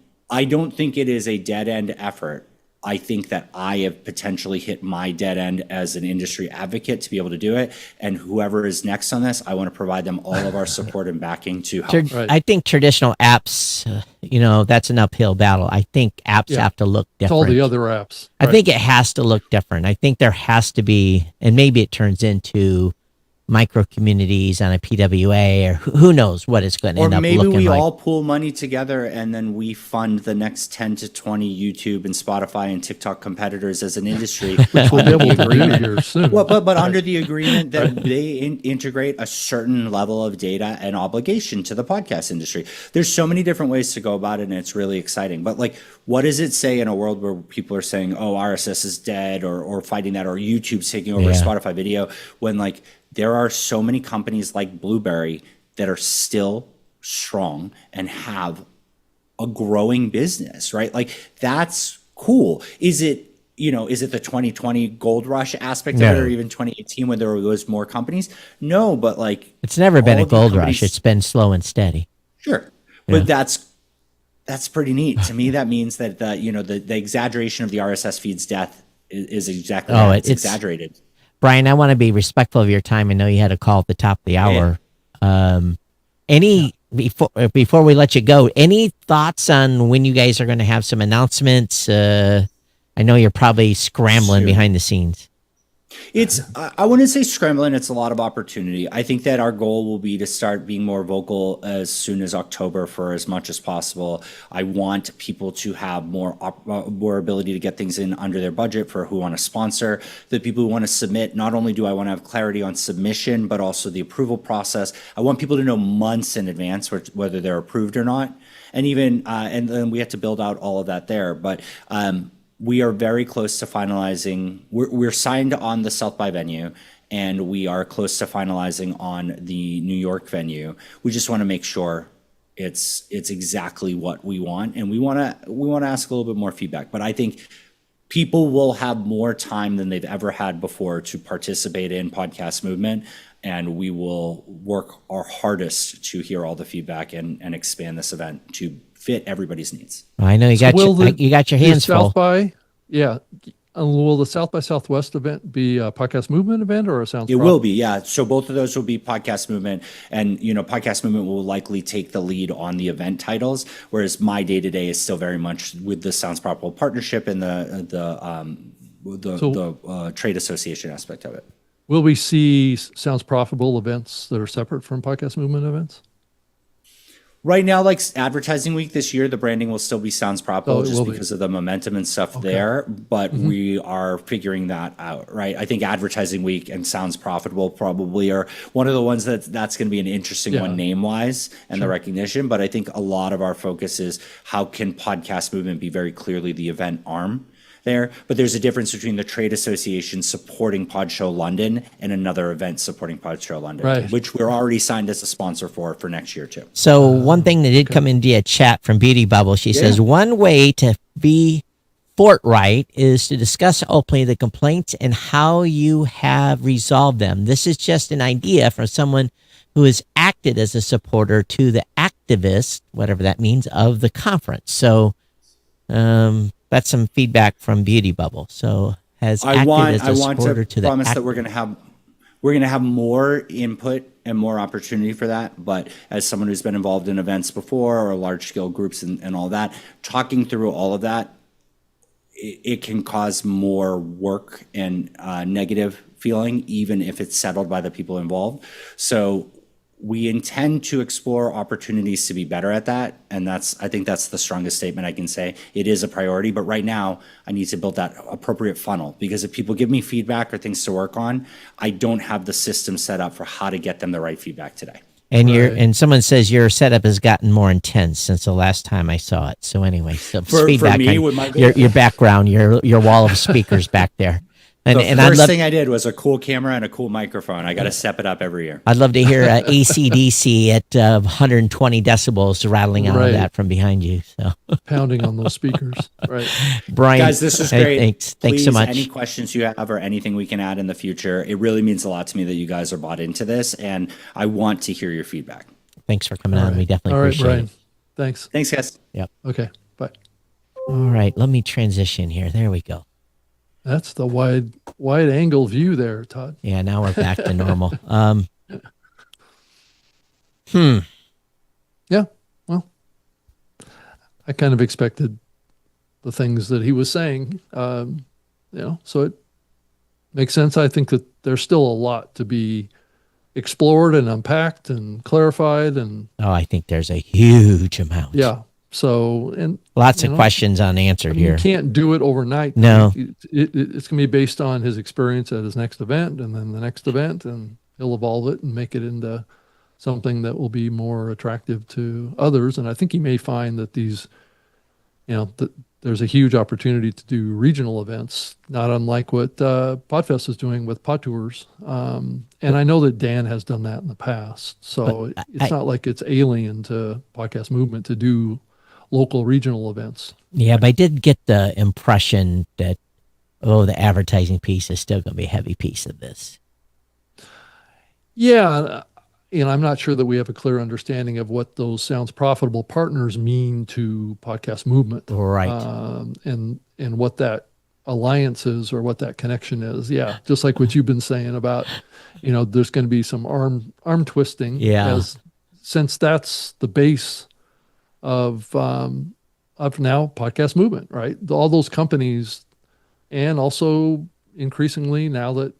think it is a dead end effort I think that I have potentially hit my dead end as an industry advocate to be able to do it. And whoever is next on this, I want to provide them all of our support and backing to help. Right. I think traditional apps, that's an uphill battle. I think apps have to look It's all different. the other apps. I think it has to look different. I think there has to be, and maybe it turns into micro communities on a PWA, or who knows what it's going to Or end up maybe looking we like. all pool money together and then we fund the next 10 to 20 YouTube and Spotify and TikTok competitors as an industry. Which we'll be under able the to do agreement. here soon. Well, but under the agreement that they integrate a certain level of data and obligation to the podcast industry. There's so many different ways to go about it, and it's really exciting. But like, what does it say in a world where people are saying, "Oh, RSS is dead," or fighting that, or YouTube's taking over Spotify video, when like there are so many companies like Blueberry that are still strong and have a growing business, right? Like, that's cool. Is it the 2020 gold rush aspect of it, or even 2018 when there was more companies? No, but like, It's never been all a of the gold rush. companies- It's been slow and steady. Sure. But that's pretty neat. To me, that means that the exaggeration of the RSS feed's death is exactly that. It's exaggerated. Bryan, I want to be respectful of your time. I know you had a call at the top of the hour. Before we let you go, any thoughts on when you guys are going to have some announcements? I know you're probably scrambling behind the scenes. I wouldn't say scrambling. It's a lot of opportunity. I think that our goal will be to start being more vocal as soon as October for as much as possible. I want people to have more ability to get things in under their budget for who want to sponsor. The people who want to submit, not only do I want to have clarity on submission, but also the approval process. I want people to know months in advance whether they're approved or not. And even, and then we have to build out all of that there. But, we are very close to finalizing. We're signed on the South by venue, and we are close to finalizing on the New York venue. We just want to make sure it's exactly what we want, and we want to ask a little bit more feedback. But I think people will have more time than they've ever had before to participate in Podcast Movement, and we will work our hardest to hear all the feedback and expand this event to fit everybody's needs. I know you got you got your hands full. South by, will the South by Southwest event be a Podcast Movement event or a Sounds? It will be, yeah. So both of those will be Podcast Movement, and Podcast Movement will likely take the lead on the event titles, whereas my day-to-day is still very much with the Sounds Profitable partnership and the trade association aspect of it. Will we see Sounds Profitable events that are separate from Podcast Movement events? Right now, like Advertising Week this year, the branding will still be Sounds Profitable just because of the momentum and stuff there. But we are figuring that out, right? I think Advertising Week and Sounds Profitable probably are one of the ones that's going to be an interesting one name-wise and the recognition. But I think a lot of our focus is how can Podcast Movement be very clearly the event arm there. But there's a difference between the trade association supporting Pod Show London and another event supporting Pod Show London, which we're already signed as a sponsor for next year too. So one thing that did come in via chat from Beauty Bubble, she says, one way to be forthright is to discuss openly the complaints and how you have resolved them. This is just an idea from someone who has acted as a supporter to the activist, whatever that means, of the conference. So, that's some feedback from Beauty Bubble. So has I want to promise that we're going to have more input and more opportunity for that. But as someone who's been involved in events before or large scale groups and all that, talking through all of that, it can cause more work and negative feeling, even if it's settled by the people involved. So we intend to explore opportunities to be better at that. And I think that's the strongest statement I can say. It is a priority, but right now I need to build that appropriate funnel, because if people give me feedback or things to work on, I don't have the system set up for how to get them the right feedback today. And and someone says your setup has gotten more intense since the last time I saw it. So anyway, feedback for me, on with my your background, your wall of speakers back there. The first thing I did was a cool camera and a cool microphone. I got to step it up every year. I'd love to hear AC/DC at 120 decibels rattling out of that from behind you. So pounding on those speakers. Right. Bryan, guys, this is great. Thanks so much. Any questions you have or anything we can add in the future, it really means a lot to me that you guys are bought into this, and I want to hear your feedback. Thanks for coming on. We definitely appreciate Bryan. it. Thanks. Thanks, guys. Yep. Okay. Bye. All right, let me transition here. There we go. That's the wide angle view there, Todd. Yeah, now we're back to normal. Hmm. Yeah. Well, I kind of expected the things that he was saying. So it makes sense. I think that there's still a lot to be explored and unpacked and clarified, and Oh, I think there's a huge amount. yeah. So, and Lots of questions unanswered you here. can't do it overnight. No. It's going to be based on his experience at his next event, and then the next event, and he'll evolve it and make it into something that will be more attractive to others. And I think he may find that there's a huge opportunity to do regional events, not unlike what Podfest is doing with Pod Tours. And I know that Dan has done that in the past. So it's not like it's alien to Podcast Movement to do local regional events. Yeah, but I did get the impression that, the advertising piece is still going to be a heavy piece of this. Yeah. I'm not sure that we have a clear understanding of what those sounds profitable partners mean to Podcast Movement. Right. And what that alliance is or what that connection is. Yeah. Just like what you've been saying about, there's going to be some arm twisting. Yeah. Since that's the base of now Podcast Movement, right? All those companies, and also increasingly now that,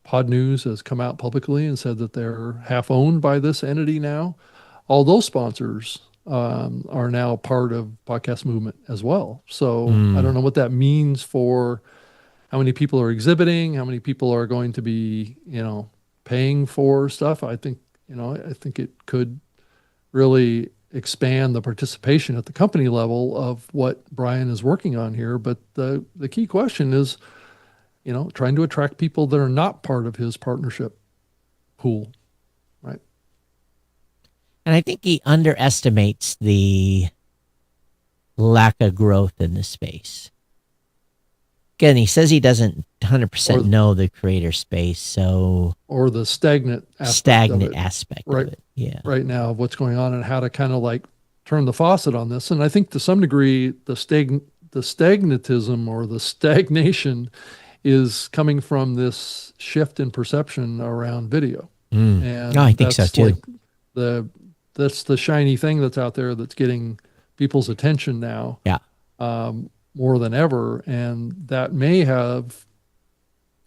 Pod News has come out publicly and said that they're half owned by this entity now. All those sponsors are now part of Podcast Movement as well. So I don't know what that means for how many people are exhibiting, how many people are going to be, paying for stuff. I think it could really expand the participation at the company level of what Bryan is working on here. But the key question is, trying to attract people that are not part of his partnership pool, right? And I think he underestimates the lack of growth in the space. Again, he says he doesn't 100% know the creator space, or the stagnant aspect of it. Yeah. Right now of what's going on and how to kind of like turn the faucet on this. And I think to some degree, the stagnatism or the stagnation is coming from this shift in perception around video. And I think so too. That's the shiny thing that's out there that's getting people's attention now. Yeah. More than ever. And that may have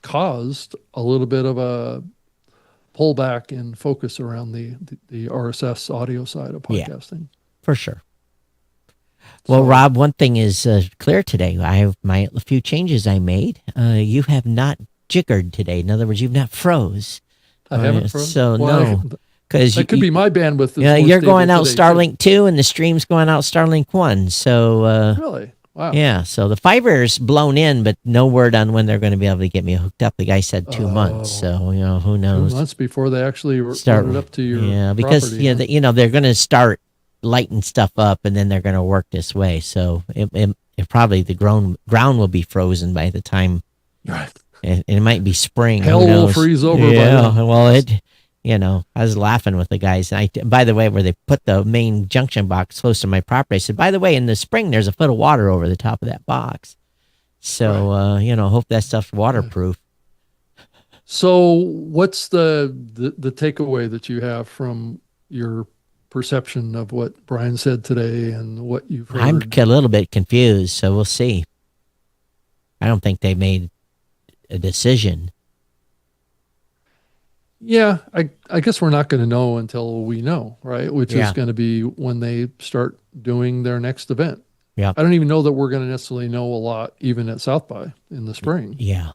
caused a little bit of a pullback in focus around the RSS audio side of podcasting. Yeah, for sure. Well, Rob, one thing is clear today. I have a few changes I made. You have not jiggered today. In other words, you've not froze. I haven't froze. So no, because that could be my bandwidth. You're going out Starlink 2, and the stream's going out Starlink 1. So really, wow. Yeah. So the fiber's blown in, but no word on when they're going to be able to get me hooked up. The guy said 2 months. So who knows? 2 months before they actually run it up to your because property, they're going to start lighting stuff up, and then they're going to work this way. So it probably the ground will be frozen by the time, right? And it might be spring. Hell will freeze over. Yeah. Well, I was laughing with the guys. By the way, where they put the main junction box close to my property, I said, by the way, in the spring there's a foot of water over the top of that box. So hope that stuff's waterproof. So what's the takeaway that you have from your perception of what Bryan said today and what you've heard? I'm a little bit confused, so we'll see. I don't think they made a decision. Yeah, I guess we're not going to know until we know, right? Which is going to be when they start doing their next event. Yeah. I don't even know that we're going to necessarily know a lot even at South by in the spring. Yeah.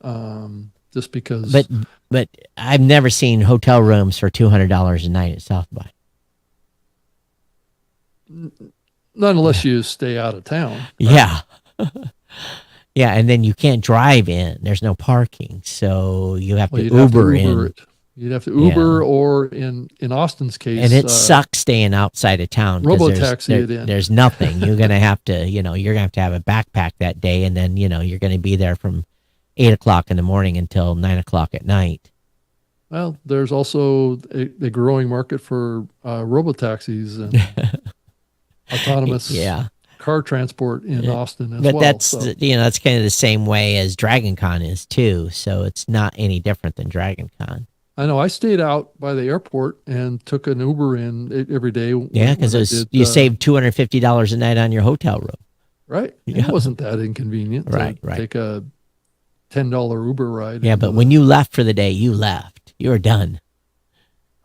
Just because. But I've never seen hotel rooms for $200 a night at South by. Not unless you stay out of town. Right? Yeah. Yeah, and then you can't drive in. There's no parking, so you have to Uber in. You'd have to Uber, or in Austin's case, and it sucks staying outside of town. Robo-taxi it in. There's nothing. You're gonna have to, you're gonna have a backpack that day, and then you're gonna be there from 8:00 in the morning until 9:00 at night. Well, there's also a growing market for robo-taxis and autonomous car transport in Austin as But well. that's So that's kind of the same way as Dragon Con is too. So it's not any different than Dragon Con. I know I stayed out by the airport and took an Uber in every day. Yeah, because you saved $250 a night on your hotel room. Right. Yeah. It wasn't that inconvenient Right, to right. take a $10 Uber ride. Yeah, but when you left for the day, you left. You were done.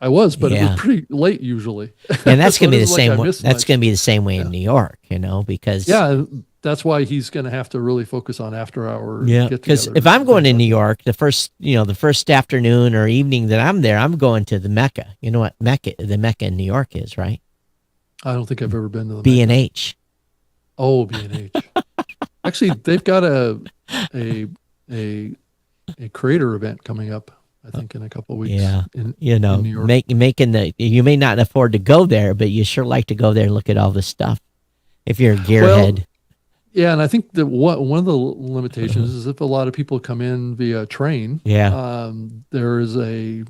I was, but it Yeah. was pretty late usually. And that's So going to it be the isn't like same I way. missed That's much. going to be the same way in New York, because Yeah, that's why he's going to have to really focus on after hour. yeah, because if I'm going to New York, the first afternoon or evening that I'm there, I'm going to the Mecca. You know what the Mecca in New York is, right? I don't think I've ever been to the B&H. Oh, B&H. Actually, they've got a creator event coming up, I think, in a couple of weeks. Yeah, in New York. You may not afford to go there, but you sure like to go there and look at all this stuff. If you're a gearhead, Yeah, and I think that one of the limitations is if a lot of people come in via train. Yeah. There is a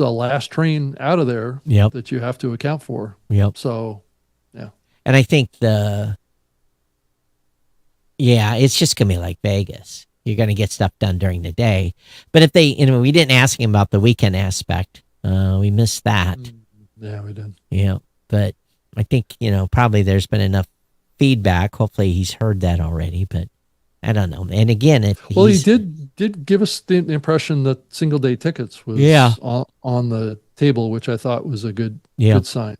last train out of there. Yep. That you have to account for. Yep. So, yeah. And I think it's just gonna be like Vegas. You're gonna get stuff done during the day, but if we didn't ask him about the weekend aspect. We missed that. Yeah, we did. Yeah, but I think probably there's been enough feedback. Hopefully he's heard that already, but I don't know. And again, he did give us the impression that single day tickets was on the table, which I thought was a good sign.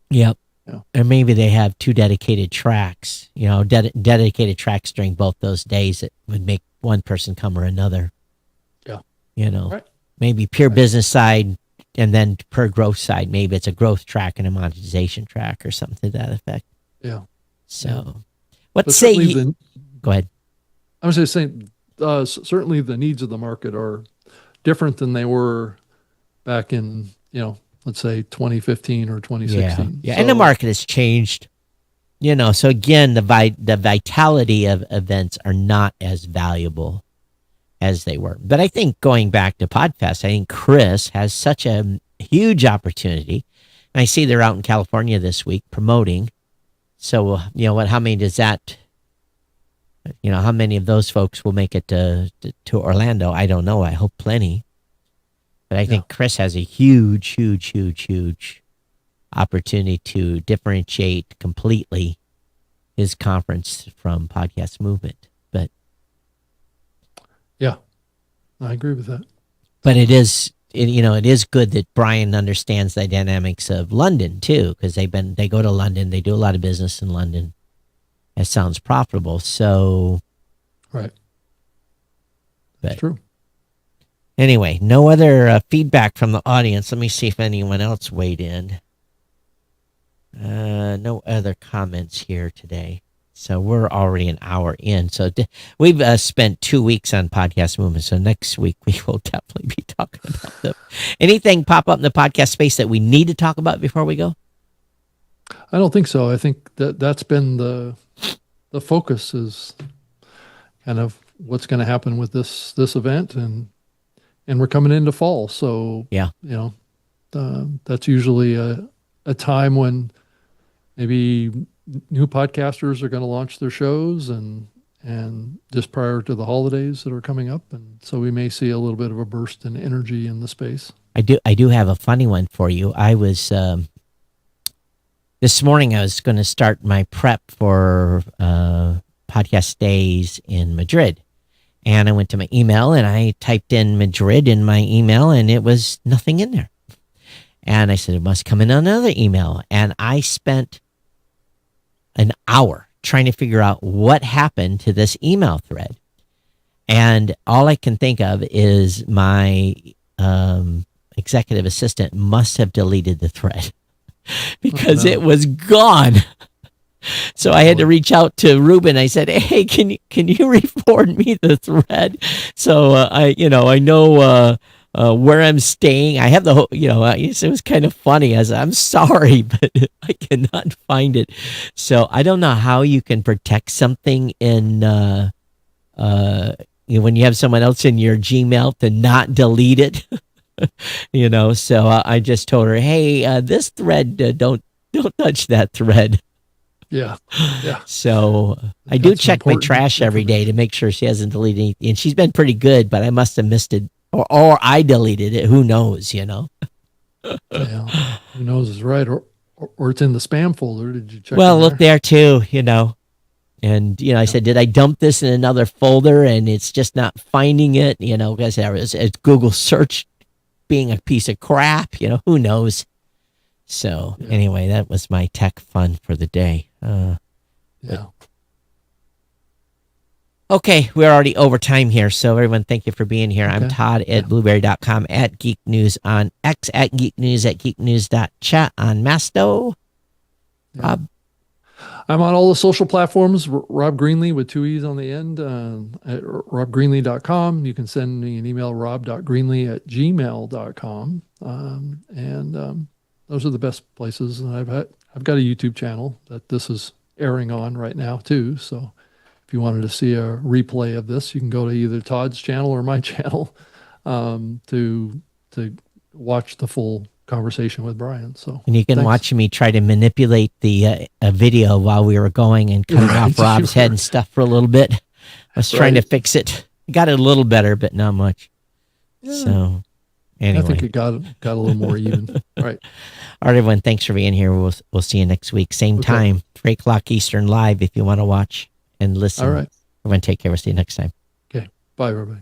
Yep. Yeah. Or maybe they have two dedicated tracks, dedicated tracks during both those days that would make one person come or another. Yeah. Right. Maybe pure business side and then per growth side. Maybe it's a growth track and a monetization track or something to that effect. Yeah. So But certainly go ahead. I was just saying, certainly the needs of the market are different than they were back in, let's say 2015 or 2016. Yeah. And the market has changed, so again, the vitality of events are not as valuable as they were. But I think going back to PodFest, I think Chris has such a huge opportunity. And I see they're out in California this week promoting. So, how many does that, how many of those folks will make it to Orlando? I don't know. I hope plenty. But I think Chris has a huge, huge, huge, huge opportunity to differentiate completely his conference from Podcast Movement. But yeah, I agree with that. But it is good that Bryan understands the dynamics of London too, because they go to London, they do a lot of business in London. It sounds profitable, so right. That's true. Anyway, no other feedback from the audience. Let me see if anyone else weighed in. No other comments here today. So we're already an hour in. So we've spent 2 weeks on Podcast Movement. So next week we will definitely be talking about them. Anything pop up in the podcast space that we need to talk about before we go? I don't think so. I think that's been the focus is kind of what's going to happen with this event, and we're coming into fall. So that's usually a time when maybe new podcasters are going to launch their shows and just prior to the holidays that are coming up. And so we may see a little bit of a burst in energy in the space. I do have a funny one for you. I was, this morning I was going to start my prep for podcast days in Madrid. And I went to my email and I typed in Madrid in my email and it was nothing in there. And I said, it must come in another email. And I spent an hour trying to figure out what happened to this email thread. And all I can think of is my executive assistant must have deleted the thread because it was gone. So I had to reach out to Ruben. I said, "Hey, can you re-forward me the thread?" So I know where I'm staying. I have the whole, it was kind of funny. I'm sorry, but I cannot find it. So I don't know how you can protect something in when you have someone else in your Gmail to not delete it. So I just told her, "Hey, this thread, don't touch that thread." Yeah. Yeah. So I Got do some check my important trash every day to information. make sure she hasn't deleted anything. And she's been pretty good, but I must have missed it, or I deleted it. Who knows? Yeah. Who knows is right. Or it's in the spam folder. Did you check Well, in look there? there too. And I Yeah. said, did I dump this in another folder? And it's just not finding it. Because it's Google search being a piece of crap. Who knows? So Yeah. anyway, that was my tech fun for the day. Yeah. Okay, we're already over time here. So everyone, thank you for being here. I'm Okay. Todd Yeah. at blueberry.com, at Geek News on X, at Geek News, at geeknews.chat on Masto. Yeah. Rob, I'm on all the social platforms, Rob Greenlee with two E's on the end, at robgreenlee.com. You can send me an email, rob.greenlee@gmail.com. Those are the best places. And I've got a YouTube channel that this is airing on right now too. So if you wanted to see a replay of this, you can go to either Todd's channel or my channel, to watch the full conversation with Bryan. So and you can thanks. watch me try to manipulate the video while we were going and cutting off Right, Rob's head and stuff for a little bit. I was trying to Right. fix it. Got it a little better, but not much. Yeah. So I think anyway, it got a little more even. Right. all right, everyone, thanks for being here. We'll see you next week, same Okay. time, 3 o'clock Eastern live if you want to watch and listen. All right. Everyone, take care. We'll see you next time. Okay. Bye, everybody.